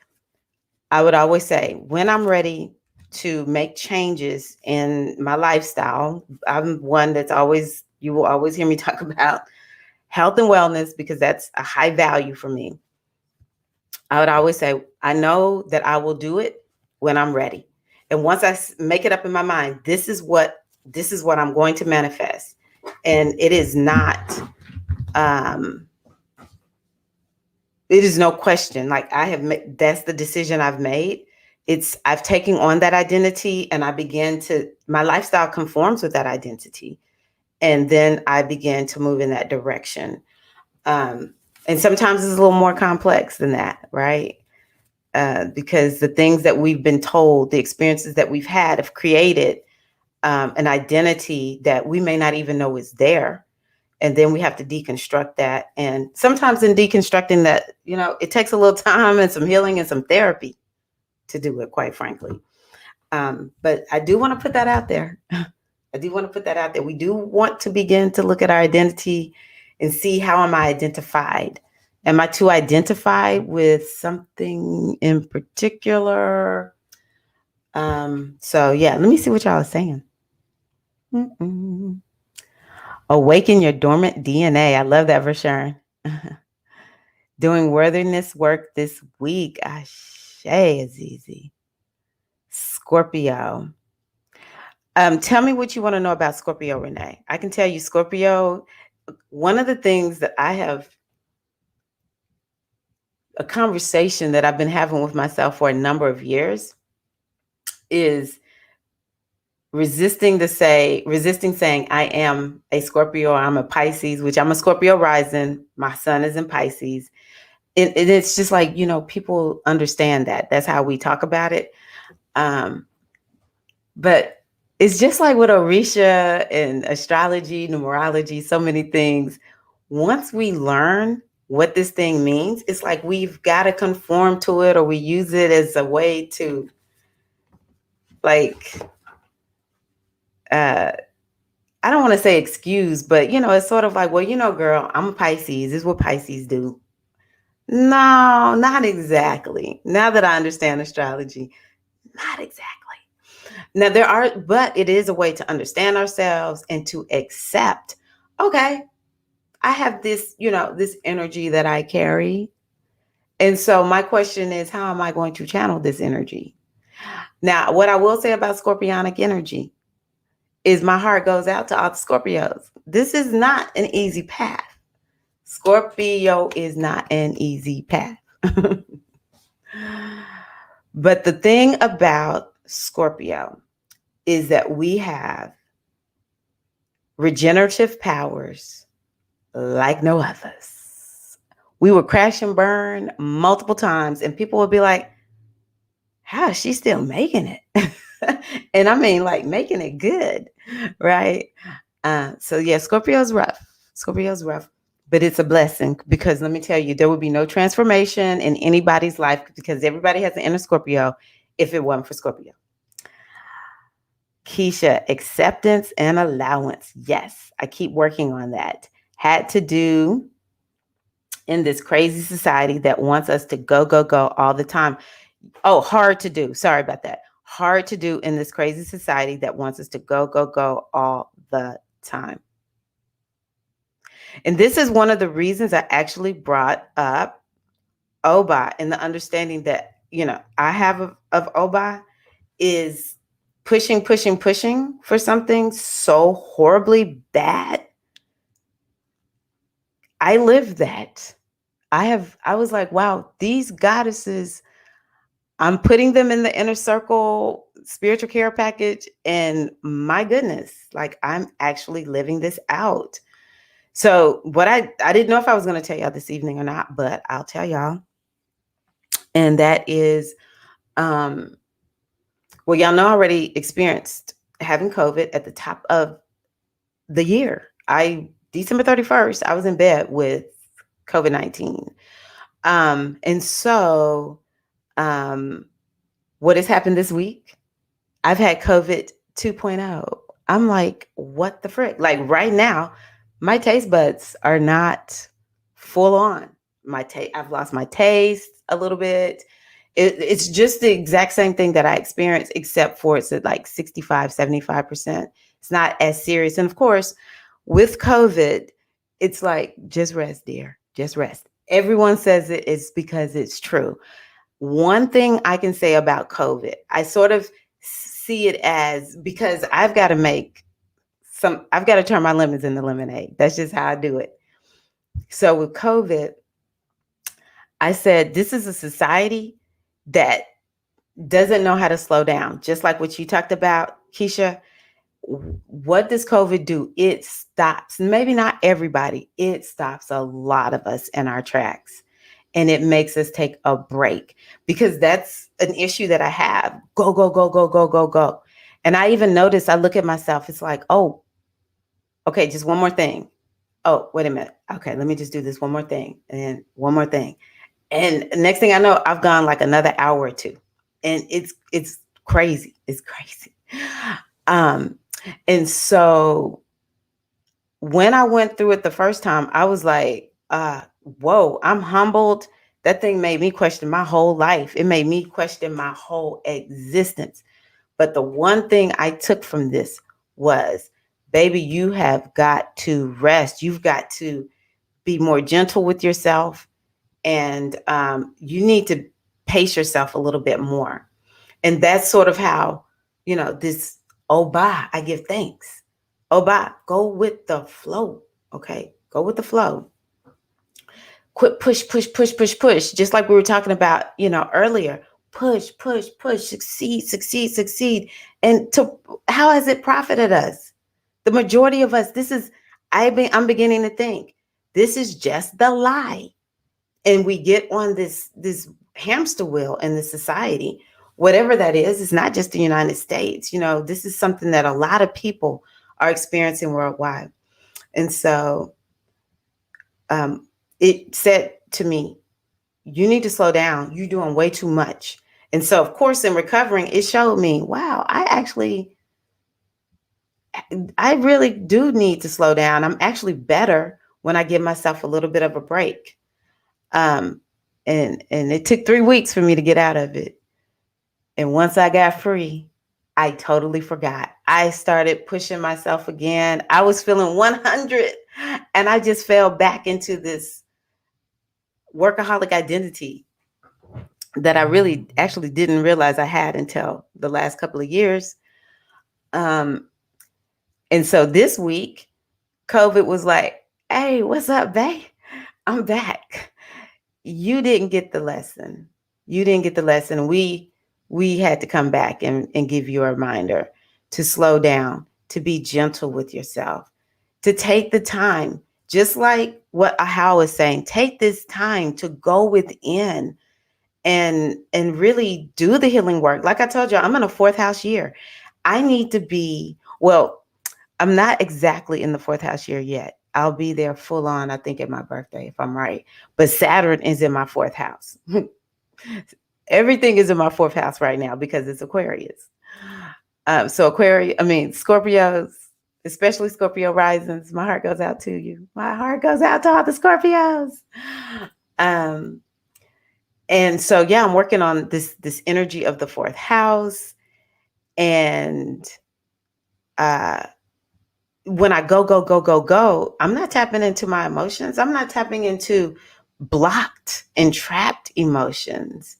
[SPEAKER 1] I would always say, when I'm ready to make changes in my lifestyle, I'm one that's always, you will always hear me talk about health and wellness because that's a high value for me. I would always say, I know that I will do it when I'm ready. And once I make it up in my mind, this is what I'm going to manifest. And it is not, it is no question. Like I have made, that's the decision I've made. I've taken on that identity and I began to, my lifestyle conforms with that identity. And then I began to move in that direction. And sometimes it's a little more complex than that, right? Because the things that we've been told, the experiences that we've had have created an identity that we may not even know is there. And then we have to deconstruct that. And sometimes in deconstructing that, you know, it takes a little time and some healing and some therapy to do it, quite frankly. But I do want to put that out there. I do want to put that out there. We do want to begin to look at our identity and see, how am I identified? Am I too identified with something in particular? So yeah, let me see what y'all are saying. Awaken your dormant DNA. I love that for Sharon. Doing worthiness work this week. Ashe, Azizi. Scorpio. Tell me what you want to know about Scorpio, Renee. I can tell you, Scorpio, one of the things that I have, a conversation that I've been having with myself for a number of years is resisting saying I am a Scorpio, I'm a Pisces, which I'm a Scorpio rising. My sun is in Pisces. It's just like, you know, people understand that. That's how we talk about it. But it's just like with Orisha and astrology, numerology, so many things. Once we learn what this thing means, it's like we've got to conform to it, or we use it as a way to, like, I don't want to say excuse, but, you know, it's sort of like, well, you know, girl, I'm a Pisces. This is what Pisces do. No, not exactly. Now that I understand astrology, not exactly. Now but it is a way to understand ourselves and to accept, okay, I have this, you know, this energy that I carry. And so my question is, how am I going to channel this energy? Now, what I will say about Scorpionic energy is my heart goes out to all the Scorpios. This is not an easy path. Scorpio is not an easy path. But the thing about Scorpio is that we have regenerative powers like no others. We would crash and burn multiple times, and people would be like, how is she still making it? And I mean, like, making it good, right? So yeah, Scorpio's rough. Scorpio's rough. but it's a blessing because let me tell you, there would be no transformation in anybody's life because everybody has an inner Scorpio if it wasn't for Scorpio. Keisha, acceptance and allowance. Yes, I keep working on that. Had to do in this crazy society that wants us to go, go, go all the time. Oh, hard to do. Sorry about that. Hard to do in this crazy society that wants us to go, go, go all the time. And this is one of the reasons I actually brought up Oba and the understanding that, I have of Oba is pushing, pushing, pushing for something so horribly bad. I lived that. I was like, wow, these goddesses, I'm putting them in the inner circle spiritual care package. And my goodness, like I'm actually living this out. So what I didn't know if I was going to tell y'all this evening or not, but I'll tell y'all. And that is, well, y'all know I already experienced having COVID at the top of the year. December 31st, I was in bed with COVID-19. And so what has happened this week? I've had COVID 2.0. I'm like, what the frick? Like right now, my taste buds are not full on. I've lost my taste a little bit. It's just the exact same thing that I experienced, except for it's at like 65, 75%. It's not as serious. And of course, with COVID, it's like, just rest, dear. Just rest. Everyone says it's because it's true. One thing I can say about COVID, I sort of see it as because I've got to turn my lemons into lemonade. That's just how I do it. So with COVID, I said, this is a society that doesn't know how to slow down. Just like what you talked about, Keisha. What does COVID do? It stops, maybe not everybody, it stops a lot of us in our tracks. And it makes us take a break because that's an issue that I have. Go, go, go, go, go, go, go. And I even notice, I look at myself, it's like, oh, okay, just one more thing. Oh, wait a minute. Okay, let me just do this one more thing and one more thing. And next thing I know, I've gone like another hour or two. And it's crazy. It's crazy. And so when I went through it the first time, I was like, whoa, I'm humbled. That thing made me question my whole life. It made me question my whole existence. But the one thing I took from this was, baby, you have got to rest. You've got to be more gentle with yourself. And you need to pace yourself a little bit more. And that's sort of how, this, oh, bye, I give thanks. Oh, bye, go with the flow. Okay, go with the flow. Quit push, push, push, push, push. Just like we were talking about, earlier. Push, push, push, succeed, succeed, succeed. And how has it profited us? The majority of us, I'm beginning to think, this is just the lie. And we get on this hamster wheel in the society, whatever that is. It's not just the United States. This is something that a lot of people are experiencing worldwide. And so it said to me, you need to slow down. You're doing way too much. And so, of course, in recovering, it showed me, wow, I really do need to slow down. I'm actually better when I give myself a little bit of a break. And it took 3 weeks for me to get out of it. And once I got free, I totally forgot. I started pushing myself again. I was feeling 100 and I just fell back into this workaholic identity that I really actually didn't realize I had until the last couple of years. And so this week, COVID was like, hey, what's up, babe? I'm back. You didn't get the lesson. You didn't get the lesson. We had to come back and give you a reminder to slow down, to be gentle with yourself, to take the time, just like how I was saying, take this time to go within and really do the healing work. Like I told you, I'm in a 4th house year. I need to be, well, I'm not exactly in the 4th house year yet. I'll be there full on, I think, at my birthday, if I'm right. But Saturn is in my fourth house. Everything is in my fourth house right now because it's Aquarius. So Aquarius, I mean, Scorpios, especially Scorpio risings, my heart goes out to you. My heart goes out to all the Scorpios. Um, and so, yeah, I'm working on this energy of the fourth house. And when I go, I'm not tapping into my emotions. I'm not tapping into blocked and trapped emotions.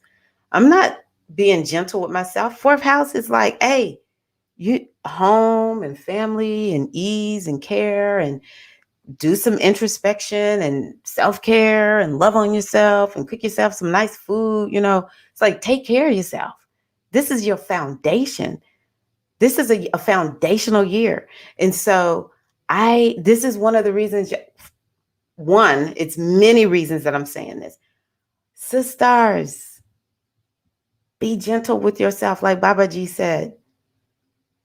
[SPEAKER 1] I'm not being gentle with myself. Fourth house is like, hey, you home and family and ease and care, and do some introspection and self-care and love on yourself and cook yourself some nice food. It's like, take care of yourself. This is your foundation. This is a foundational year. And so this is one of the reasons, it's many reasons that I'm saying this. Sisters, be gentle with yourself. Like Baba G said,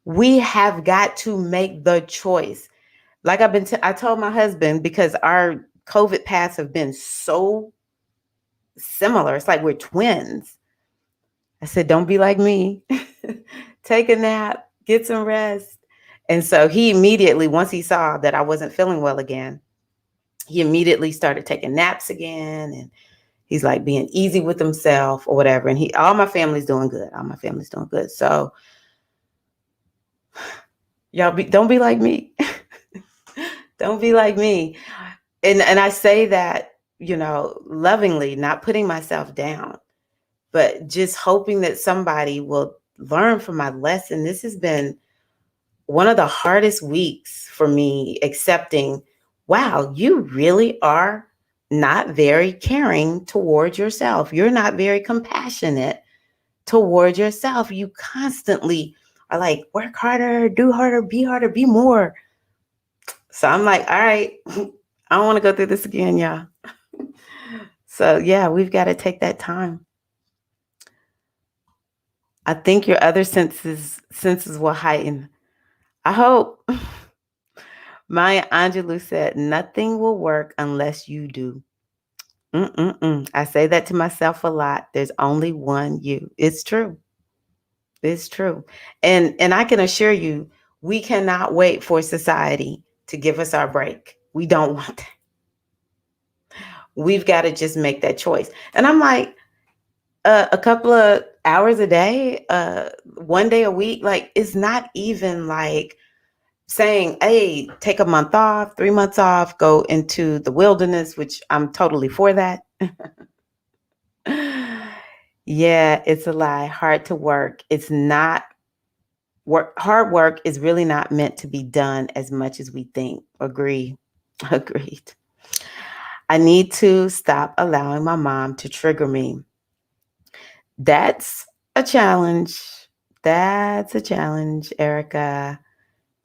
[SPEAKER 1] we have got to make the choice. Like I told my husband, because our COVID paths have been so similar. It's like we're twins. I said, don't be like me. Take a nap, get some rest. And so he immediately, once he saw that I wasn't feeling well again, he immediately started taking naps again. And he's like being easy with himself or whatever. And all my family's doing good. All my family's doing good. So y'all don't be like me. Don't be like me. And I say that, lovingly, not putting myself down, but just hoping that somebody will learn from my lesson. This has been one of the hardest weeks for me, accepting, wow, you really are not very caring towards yourself. You're not very compassionate towards yourself. You constantly are like, work harder, do harder, be more. So I'm like, all right, I don't want to go through this again, y'all. So yeah, we've got to take that time. I think your other senses will heighten. I hope. Maya Angelou said, nothing will work unless you do. I say that to myself a lot. There's only one you. It's true. It's true. And I can assure you, we cannot wait for society to give us our break. We don't want that. We've got to just make that choice. And I'm like, a couple of hours a day, one day a week, like, it's not even like saying, hey, take a month off, 3 months off, go into the wilderness, which I'm totally for that. Yeah, it's a lie. Hard to work. It's not work. Hard work is really not meant to be done as much as we think. Agreed. I need to stop allowing my mom to trigger me. That's a challenge. That's a challenge, Erica.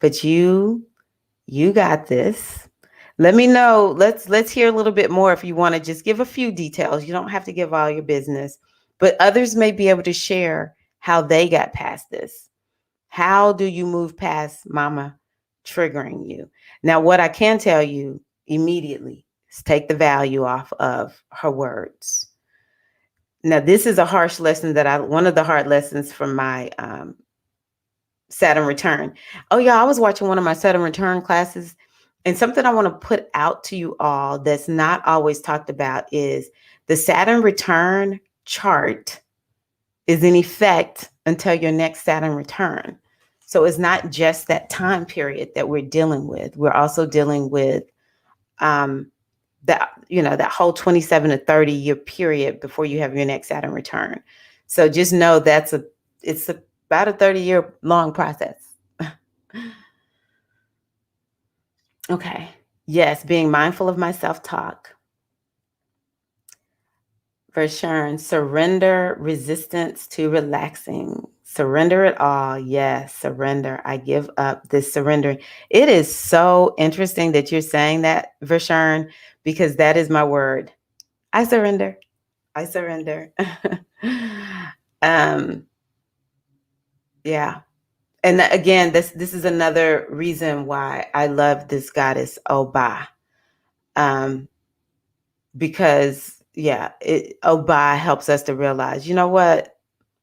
[SPEAKER 1] But you got this. Let me know. Let's hear a little bit more if you want to just give a few details. You don't have to give all your business, but others may be able to share how they got past this. How do you move past mama triggering you? Now, what I can tell you immediately is take the value off of her words. Now, this is a harsh lesson one of the hard lessons from my Saturn return. Oh yeah, I was watching one of my Saturn return classes, and something I want to put out to you all that's not always talked about is the Saturn return chart is in effect until your next Saturn return. So it's not just that time period that we're dealing with. We're also dealing with that whole 27 to 30 year period before you have your next Saturn return. So just know it's about a 30-year long process. Okay. Yes, being mindful of my self-talk. For sure. Surrender resistance to relaxing. Surrender it all. Yes, surrender. I give up this surrendering. It is so interesting that you're saying that, Vershawn, because that is my word. I surrender. I surrender. Yeah. And again, this is another reason why I love this goddess Oba. Um, because Oba helps us to realize, you know what?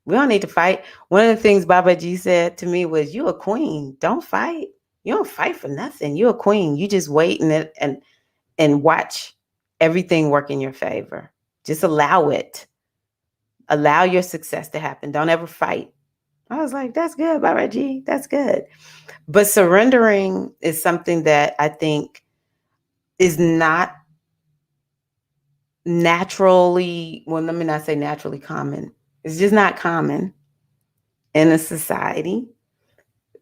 [SPEAKER 1] We don't need to fight. One of the things Baba G said to me was, "You a queen. Don't fight. You don't fight for nothing. You a queen. You just wait and watch everything work in your favor. Just allow it. Allow your success to happen. Don't ever fight." I was like, "That's good, Baba G. That's good." But surrendering is something that I think is not naturally, well, let me not say naturally common. It's just not common in a society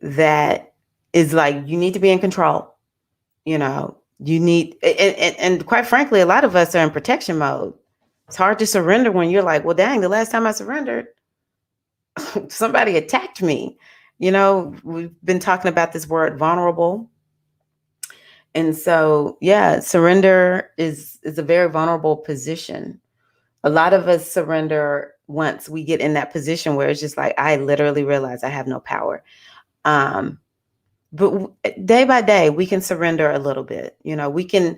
[SPEAKER 1] that is like, you need to be in control. You need, and quite frankly, a lot of us are in protection mode. It's hard to surrender when you're like, well, dang, the last time I surrendered, somebody attacked me. We've been talking about this word vulnerable. And so, yeah, surrender is a very vulnerable position. A lot of us surrender once we get in that position where it's just like, I literally realize I have no power. But day by day, we can surrender a little bit. We can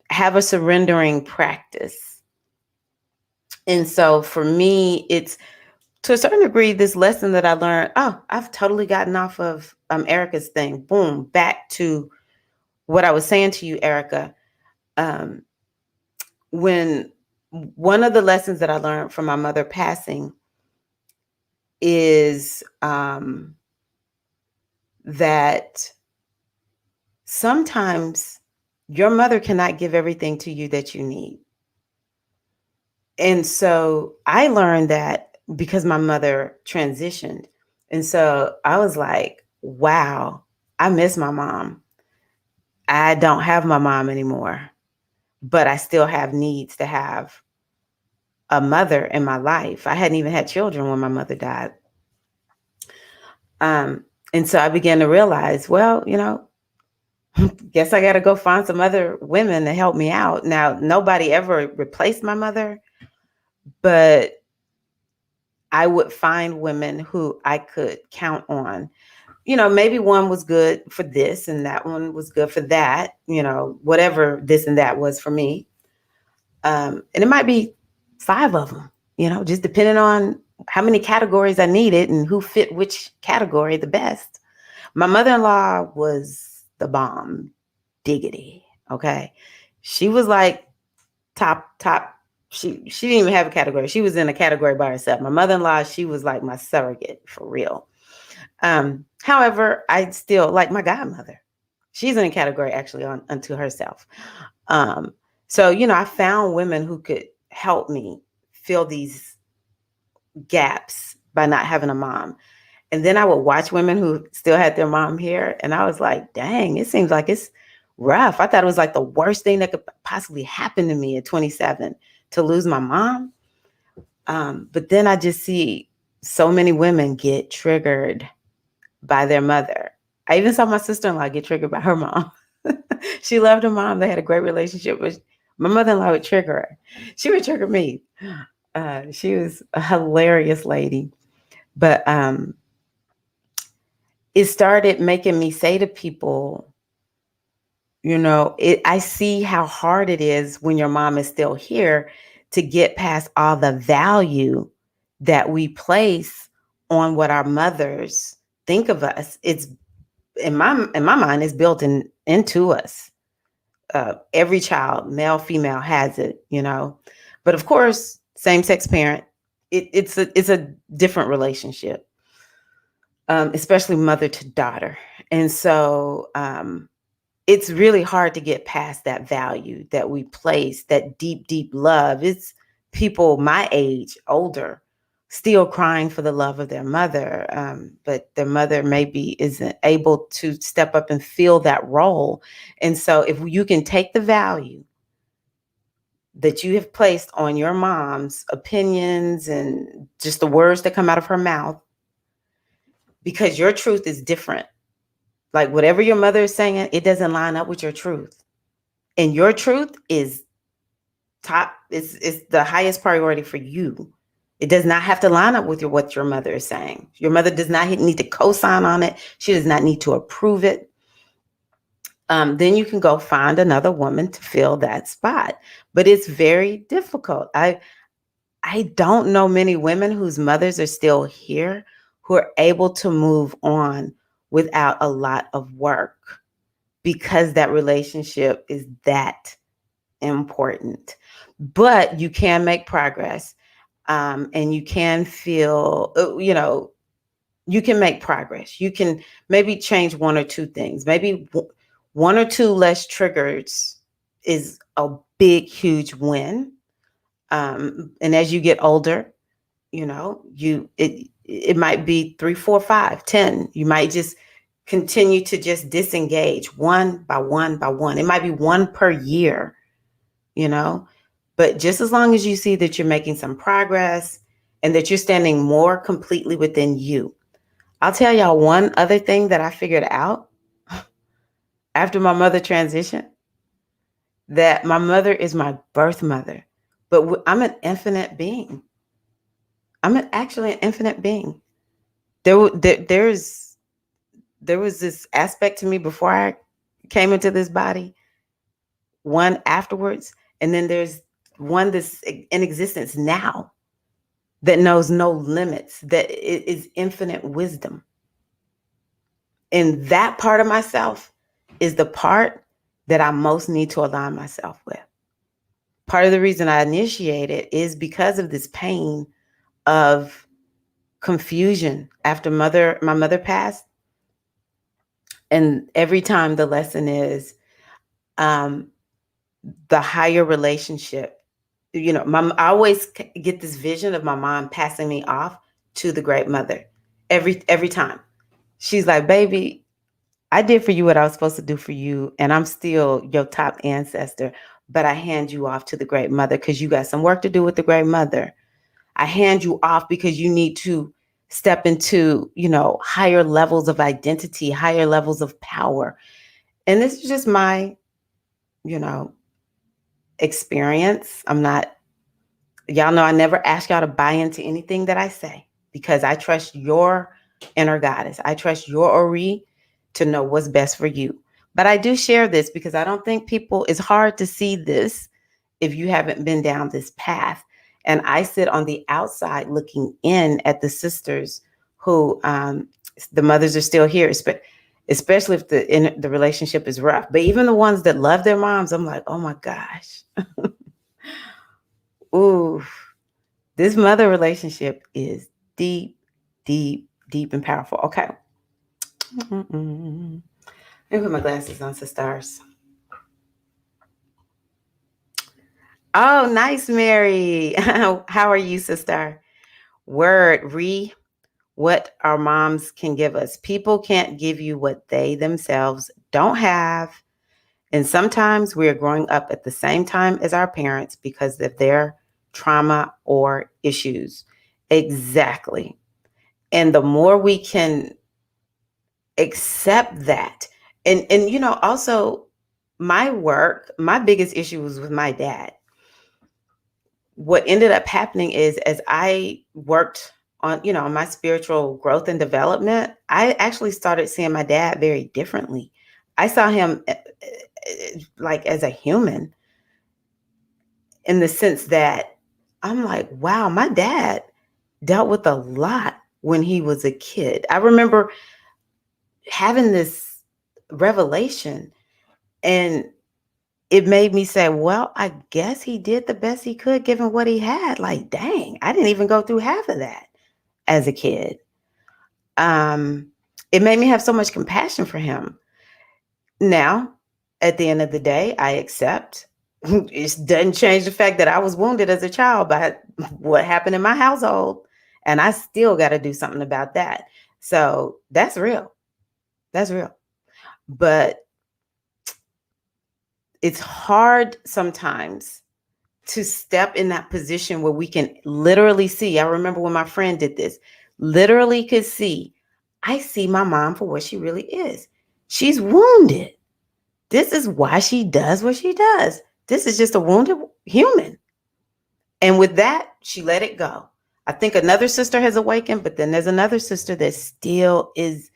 [SPEAKER 1] have a surrendering practice. And so for me, it's to a certain degree, this lesson that I learned, I've totally gotten off of Erica's thing. Boom, back to what I was saying to you, Erica. When one of the lessons that I learned from my mother passing is that sometimes your mother cannot give everything to you that you need. And so I learned that because my mother transitioned. And so I was like, wow, I miss my mom. I don't have my mom anymore, but I still have needs to have a mother in my life. I hadn't even had children when my mother died. And so I began to realize, well, guess I got to go find some other women to help me out. Now, nobody ever replaced my mother, but I would find women who I could count on. Maybe one was good for this and that one was good for that, whatever this and that was for me. And it might be 5 of them, just depending on how many categories I needed and who fit which category the best. My mother-in-law was the bomb diggity. Okay. She was like top. She didn't even have a category. She was in a category by herself. My mother-in-law, she was like my surrogate for real. However, I still like my godmother. She's in a category actually unto herself. So, I found women who could help me fill these gaps by not having a mom. And then I would watch women who still had their mom here. And I was like, dang, it seems like it's rough. I thought it was like the worst thing that could possibly happen to me at 27 to lose my mom. But then I just see so many women get triggered by their mother. I even saw my sister-in-law get triggered by her mom. She loved her mom. They had a great relationship, but my mother-in-law would trigger her. She would trigger me. She was a hilarious lady. But it started making me say to people, I see how hard it is when your mom is still here to get past all the value that we place on what our mothers think of us. It's in my mind, it's built into us. Every child, male, female, has it, But of course, same-sex parent, it's a different relationship, especially mother to daughter. And so it's really hard to get past that value that we place, that deep, deep love. It's people my age, older, still crying for the love of their mother, but their mother maybe isn't able to step up and fill that role. And so if you can take the value that you have placed on your mom's opinions and just the words that come out of her mouth, because your truth is different. Like whatever your mother is saying, it doesn't line up with your truth. And your truth is top, it's the highest priority for you. It does not have to line up with what your mother is saying. Your mother does not need to co-sign on it. She does not need to approve it. then you can go find another woman to fill that spot. But it's very difficult. I don't know many women whose mothers are still here who are able to move on without a lot of work, because that relationship is that important. But you can make progress, and you can feel, you can make progress. You can maybe change one or two things. Maybe one or two less triggers is a big, huge win. And as you get older, it might be 3, 4, 5, 10. You might just continue to just disengage one by one by one. It might be one per year, you know, but just as long as you see that you're making some progress and that you're standing more completely within you. I'll tell y'all one other thing that I figured out after my mother transitioned, that my mother is my birth mother, but I'm an infinite being. Actually an infinite being. There was this aspect to me before I came into this body, one afterwards, and then there's one that's in existence now that knows no limits, that is infinite wisdom. And that part of myself is the part that I most need to align myself with. Part of the reason I initiated is because of this pain of confusion after my mother passed. And every time the lesson is the higher relationship. I always get this vision of my mom passing me off to the great mother every time. She's like, baby, I did for you what I was supposed to do for you, and I'm still your top ancestor, but I hand you off to the great mother because you got some work to do with the great mother. I hand you off because you need to step into, higher levels of identity, higher levels of power. And this is just my, experience. Y'all know I never ask y'all to buy into anything that I say, because I trust your inner goddess. I trust your Ori to know what's best for you. But I do share this because I don't think it's hard to see this if you haven't been down this path. And I sit on the outside looking in at the sisters who, the mothers are still here, especially if the relationship is rough. But even the ones that love their moms, I'm like, oh my gosh. Ooh, this mother relationship is deep, deep, deep and powerful. Okay. Let me put my glasses on, sisters. Oh, nice, Mary. How are you, sister? Word, what our moms can give us. People can't give you what they themselves don't have. And sometimes we are growing up at the same time as our parents because of their trauma or issues. Exactly. And the more we can accept that, and also my biggest issue was with my dad. What ended up happening is, as I worked on, my spiritual growth and development, I actually started seeing my dad very differently. I saw him like as a human, in the sense that I'm like, wow, my dad dealt with a lot when he was a kid. I remember having this revelation, and it made me say, well, I guess he did the best he could given what he had. Like, dang, I didn't even go through half of that as a kid. It made me have so much compassion for him. Now, at the end of the day, I accept. It doesn't change the fact that I was wounded as a child by what happened in my household, and I still got to do something about that. So that's real. That's real. But it's hard sometimes to step in that position where we can literally see. I remember when my friend did this, literally could see, I see my mom for what she really is. She's wounded. This is why she does what she does. This is just a wounded human. And with that, she let it go. I think another sister has awakened, but then there's another sister that still is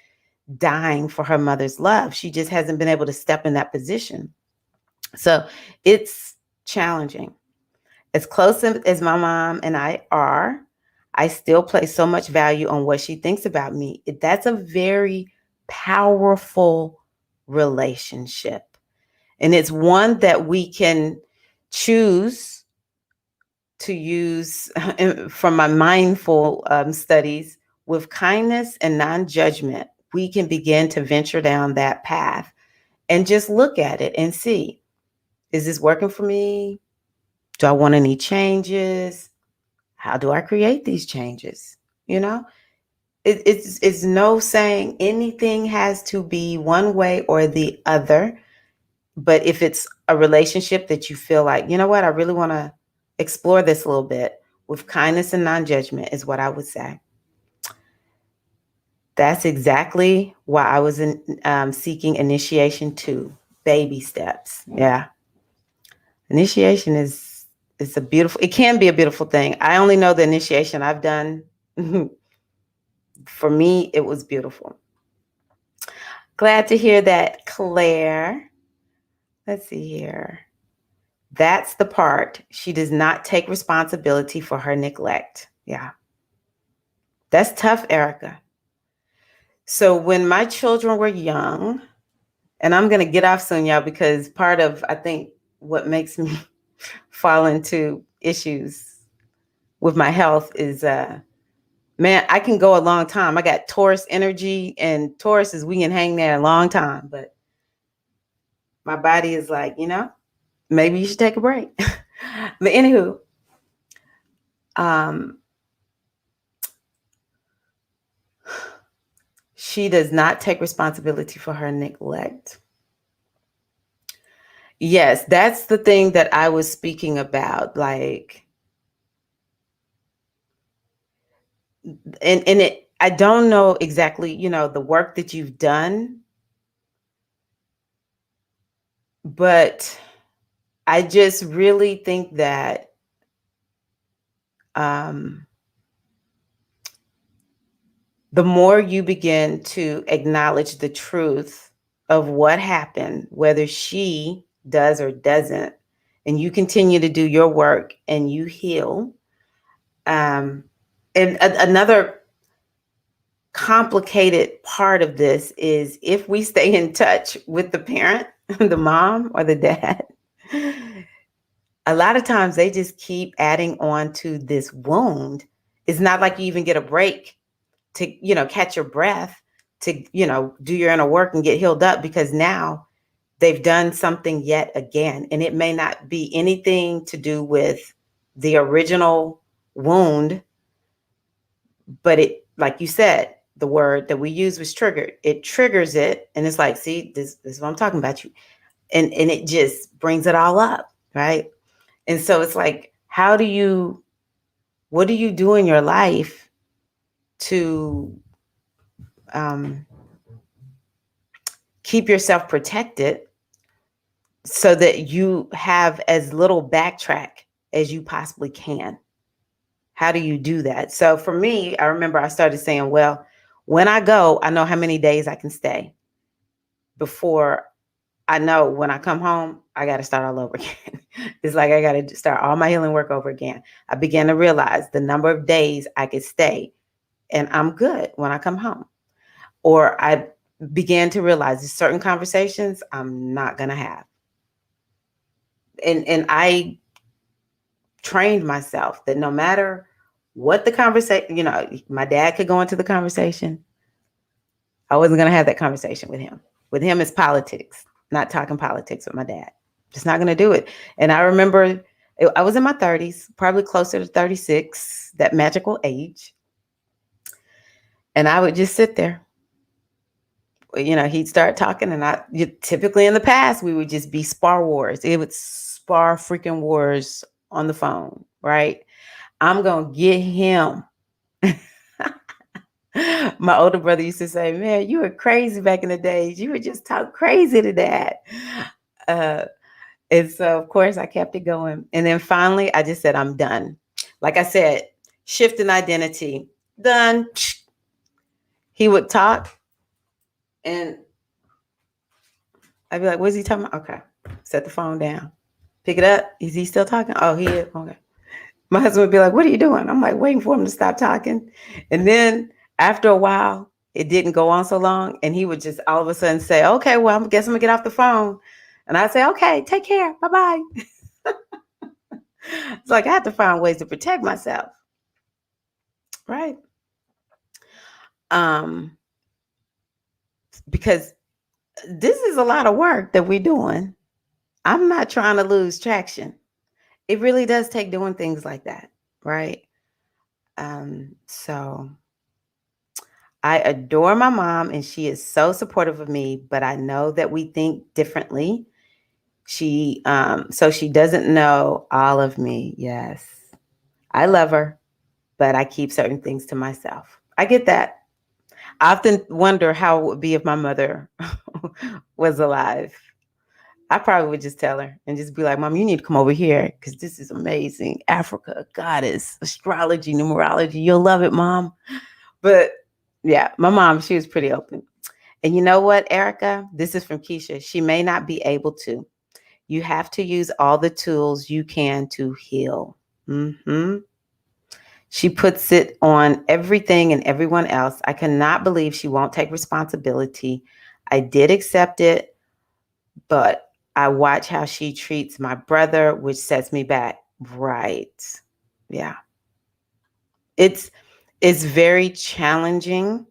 [SPEAKER 1] dying for her mother's love. She just hasn't been able to step in that position. So it's challenging. As close as my mom and I are, I still place so much value on what she thinks about me. That's a very powerful relationship. And it's one that we can choose to use from my mindful studies with kindness and non judgment. We can begin to venture down that path and just look at it and see, is this working for me? Do I want any changes? How do I create these changes? You know, it's no saying anything has to be one way or the other. But if it's a relationship that you feel like, you know what, I really want to explore this a little bit with kindness and non judgment, is what I would say. That's exactly why I was seeking initiation too. Baby steps. Yeah. Initiation is a beautiful, it can be a beautiful thing. I only know the initiation I've done. For me, it was beautiful. Glad to hear that, Claire. Let's see here. That's the part. She does not take responsibility for her neglect. Yeah. That's tough, Erica. So when my children were young, and I'm going to get off soon, y'all, because part of, I think, what makes me fall into issues with my health is, man, I can go a long time. I got Taurus energy, and Taurus is, we can hang there a long time, but my body is like, maybe you should take a break. But anywho, she does not take responsibility for her neglect. Yes, that's the thing that I was speaking about. Like, and it, I don't know exactly, the work that you've done, but I just really think that the more you begin to acknowledge the truth of what happened, whether she does or doesn't, and you continue to do your work and you heal. And another complicated part of this is if we stay in touch with the parent, the mom or the dad, a lot of times they just keep adding on to this wound. It's not like you even get a break to, catch your breath, to, do your inner work and get healed up, because now they've done something yet again. And it may not be anything to do with the original wound, but it, like you said, the word that we use was triggered. It triggers it. And it's like, see, this is what I'm talking about you. And it just brings it all up. Right. And so it's like, what do you do in your life to keep yourself protected so that you have as little backtrack as you possibly can? How do you do that? So for me, I remember I started saying, well, when I go, I know how many days I can stay before I know when I come home, I got to start all over again. It's like I got to start all my healing work over again. I began to realize the number of days I could stay and I'm good when I come home. Or I began to realize there's certain conversations I'm not going to have. And I trained myself that no matter what the conversation, my dad could go into the conversation. I wasn't going to have that conversation with him. With him, it's politics, not talking politics with my dad. Just not going to do it. And I remember I was in my 30s, probably closer to 36, that magical age. And I would just sit there. He'd start talking, and typically in the past, we would just be spar wars. It would spar freaking wars on the phone, right? I'm going to get him. My older brother used to say, man, you were crazy back in the days. You would just talk crazy to Dad. And so, of course, I kept it going. And then finally, I just said, I'm done. Like I said, shift in identity, done. He would talk. And I'd be like, what's he talking about? Okay. Set the phone down. Pick it up. Is he still talking? Oh, he is. Okay. My husband would be like, what are you doing? I'm like, waiting for him to stop talking. And then after a while, it didn't go on so long. And he would just all of a sudden say, okay, well, I guess I'm going to get off the phone. And I'd say, okay, take care. Bye-bye. It's like I have to find ways to protect myself. Right. Um, because this is a lot of work that we're doing. I'm not trying to lose traction. It really does take doing things like that. Right. So I adore my mom and she is so supportive of me, but I know that we think differently. So she doesn't know all of me. Yes. I love her, but I keep certain things to myself. I get that. I often wonder how it would be if my mother was alive. I probably would just tell her and just be like, Mom, you need to come over here because this is amazing. Africa, goddess, astrology, numerology. You'll love it, Mom. But yeah, my mom, she was pretty open. And you know what, Erica? This is from Keisha. She may not be able to. You have to use all the tools you can to heal. Mm-hmm. She puts it on everything and everyone else. I cannot believe she won't take responsibility. I did accept it, but I watch how she treats my brother, which sets me back. Right. Yeah. It's very challenging.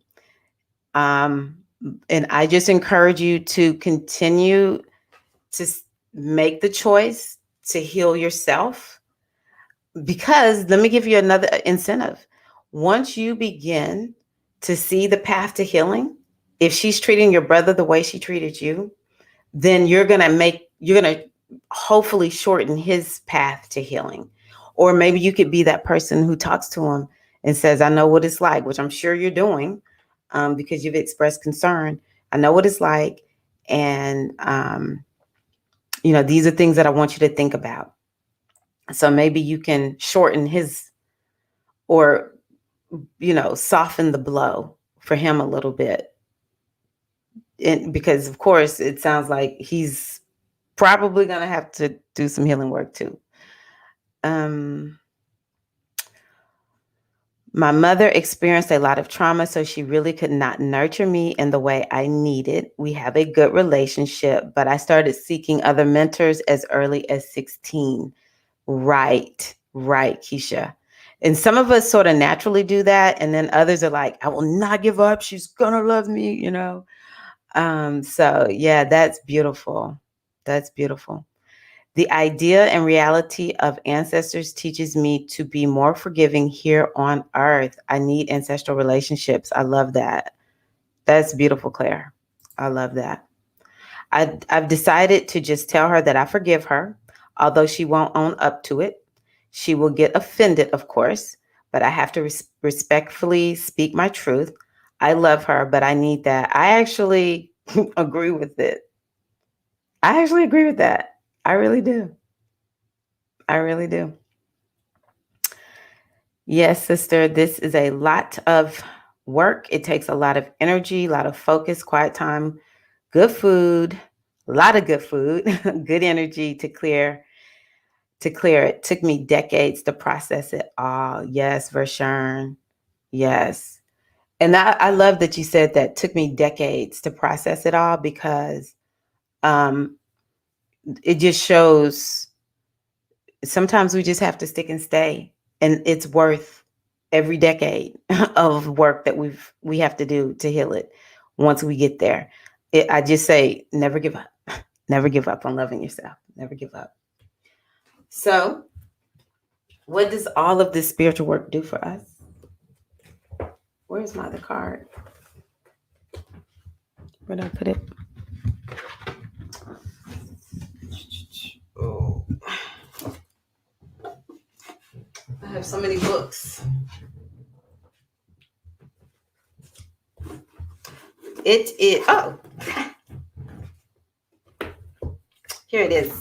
[SPEAKER 1] Um, and I just encourage you to continue to make the choice to heal yourself. Because let me give you another incentive. Once you begin to see the path to healing, if she's treating your brother the way she treated you, then you're going to hopefully shorten his path to healing. Or maybe you could be that person who talks to him and says, I know what it's like, which I'm sure you're doing because you've expressed concern. I know what it's like. And, these are things that I want you to think about. So maybe you can shorten his or, soften the blow for him a little bit. And because, of course, it sounds like he's probably going to have to do some healing work too. My mother experienced a lot of trauma, so she really could not nurture me in the way I needed. We have a good relationship, but I started seeking other mentors as early as 16. Right, Keisha. And some of us sort of naturally do that. And then others are like, I will not give up. She's going to love me, So yeah, that's beautiful. That's beautiful. The idea and reality of ancestors teaches me to be more forgiving here on earth. I need ancestral relationships. I love that. That's beautiful, Claire. I love that. I've decided to just tell her that I forgive her, although she won't own up to it. She will get offended, of course, but I have to respectfully speak my truth. I love her, but I need that. I actually agree with it. I actually agree with that. I really do. I really do. Yes, sister, this is a lot of work. It takes a lot of energy, a lot of focus, quiet time, good food, a lot of good food, good energy to clear it. Took me decades to process it all. Yes, Vershern. Yes. And I love that you said that took me decades to process it all because it just shows sometimes we just have to stick and stay. And it's worth every decade of work that we have to do to heal it once we get there. I just say, never give up. Never give up on loving yourself. Never give up. So, what does all of this spiritual work do for us? Where's my other card? Where did I put it? Oh. I have so many books. Oh, here it is.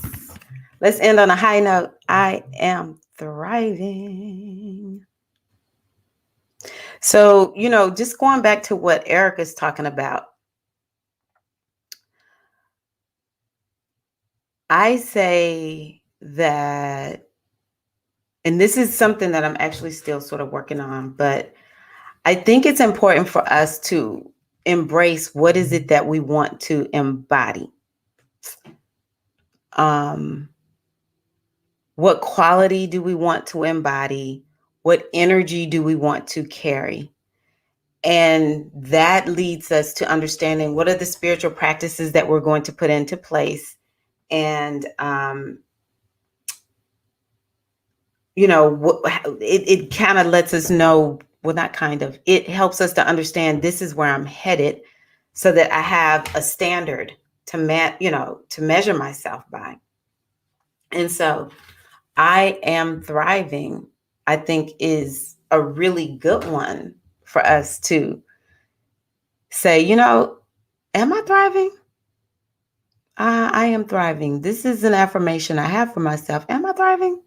[SPEAKER 1] Let's end on a high note. I am thriving. So, just going back to what Erica's talking about, I say that, and this is something that I'm actually still sort of working on, but I think it's important for us to embrace what is it that we want to embody. Um, what quality do we want to embody? What energy do we want to carry? And that leads us to understanding what are the spiritual practices that we're going to put into place. And, it kind of lets us know, well, not kind of, it helps us to understand this is where I'm headed so that I have a standard to measure myself by. And so I am thriving, I think is a really good one for us to say, am I thriving? I am thriving. This is an affirmation I have for myself. Am I thriving?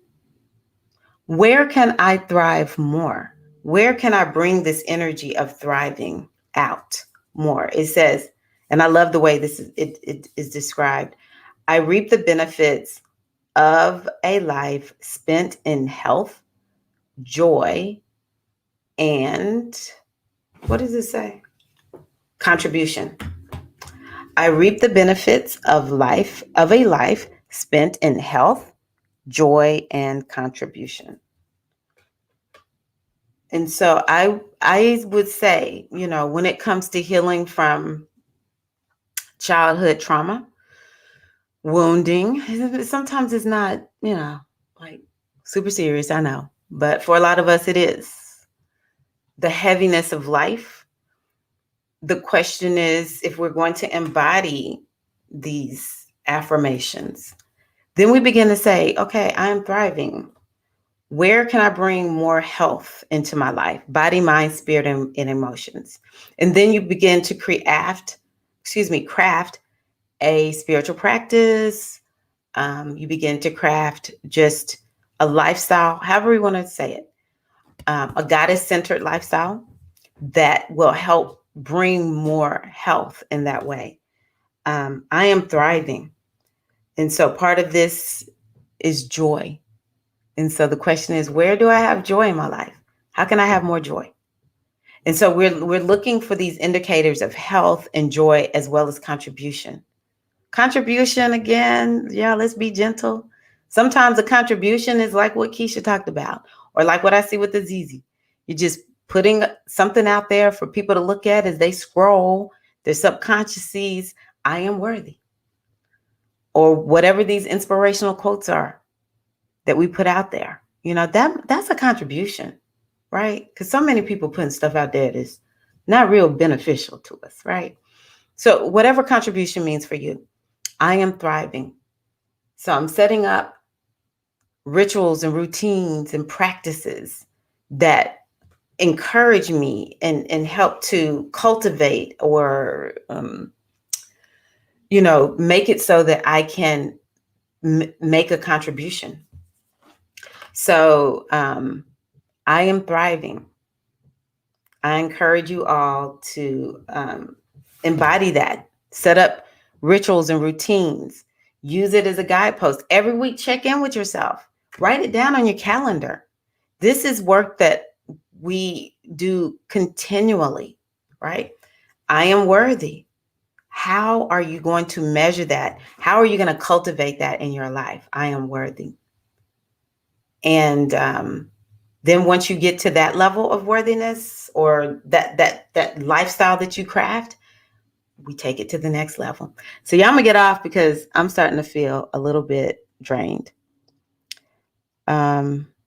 [SPEAKER 1] Where can I thrive more? Where can I bring this energy of thriving out more? It says, and I love the way it is described. I reap the benefits of a life spent in health, joy, and what does it say? Contribution. I reap the benefits of a life spent in health, joy, and contribution. And so I would say, when it comes to healing from childhood trauma, wounding, sometimes it's not, like super serious, I know. But for a lot of us it is. The heaviness of life. The question is, if we're going to embody these affirmations, then we begin to say, okay, I am thriving. Where can I bring more health into my life? Body, mind, spirit, and emotions. And then you begin to craft a spiritual practice. You begin to craft just a lifestyle, however you want to say it, a goddess-centered lifestyle that will help bring more health in that way. I am thriving. And so part of this is joy. And so the question is, where do I have joy in my life? How can I have more joy? And so we're looking for these indicators of health and joy as well as contribution. Contribution, again, yeah, let's be gentle. Sometimes a contribution is like what Keisha talked about, or like what I see with Azizi. You're just putting something out there for people to look at as they scroll. Their subconscious sees, I am worthy. Or whatever these inspirational quotes are that we put out there. That's a contribution, right? Because so many people putting stuff out there that's not real beneficial to us, right? So whatever contribution means for you, I am thriving. So I'm setting up rituals and routines and practices that encourage me and help to cultivate or, make it so that I can make a contribution. So I am thriving. I encourage you all to embody that, set up rituals and routines, use it as a guidepost. Every week, check in with yourself, write it down on your calendar. This is work that we do continually, right? I am worthy. How are you going to measure that? How are you going to cultivate that in your life? I am worthy. And then once you get to that level of worthiness or that lifestyle that you craft, we take it to the next level. So yeah, I'm gonna get off because I'm starting to feel a little bit drained.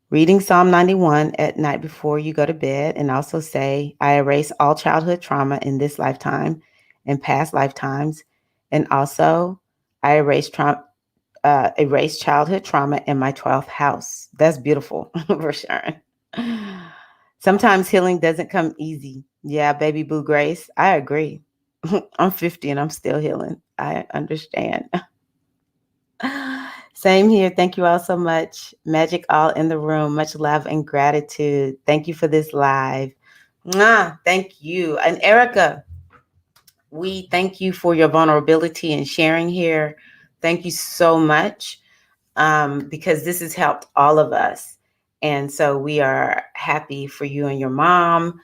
[SPEAKER 1] Reading Psalm 91 at night before you go to bed, and also say, I erase all childhood trauma in this lifetime and past lifetimes. And also, I erase childhood trauma in my 12th house. That's beautiful for sure. Sometimes healing doesn't come easy. Yeah, baby boo Grace, I agree. I'm 50 and I'm still healing. I understand. Same here. Thank you all so much. Magic all in the room. Much love and gratitude. Thank you for this live. Mwah, thank you. And Erica, we thank you for your vulnerability and sharing here. Thank you so much, because this has helped all of us. And so we are happy for you and your mom.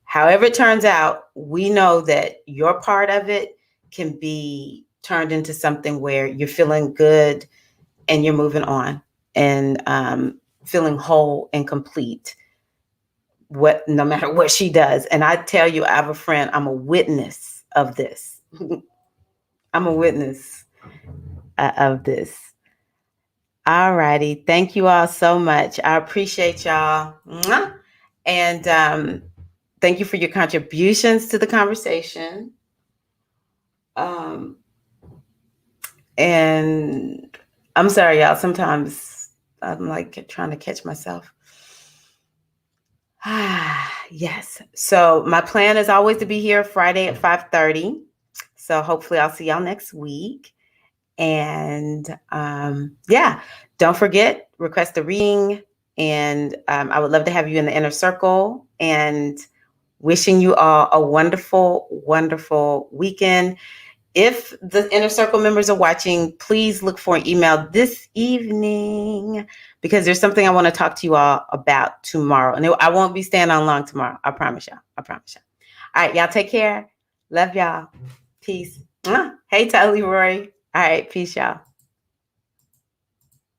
[SPEAKER 1] However it turns out, we know that your part of it can be turned into something where you're feeling good and you're moving on, and feeling whole and complete, no matter what she does. And I tell you, I have a friend, I'm a witness of this. I'm a witness of this. All righty. Thank you all so much. I appreciate y'all. Mwah. And thank you for your contributions to the conversation. And I'm sorry, y'all. Sometimes I'm like trying to catch myself. Yes. So my plan is always to be here Friday at 5:30. So hopefully I'll see y'all next week. And yeah, don't forget, request a reading. And I would love to have you in the inner circle. And wishing you all a wonderful, wonderful weekend. If the inner circle members are watching, please look for an email this evening, because there's something I want to talk to you all about tomorrow. And I won't be staying on long tomorrow. I promise y'all. I promise y'all. All right, y'all take care. Love y'all. Peace. Hey, Totally Rory. All right, peace, y'all.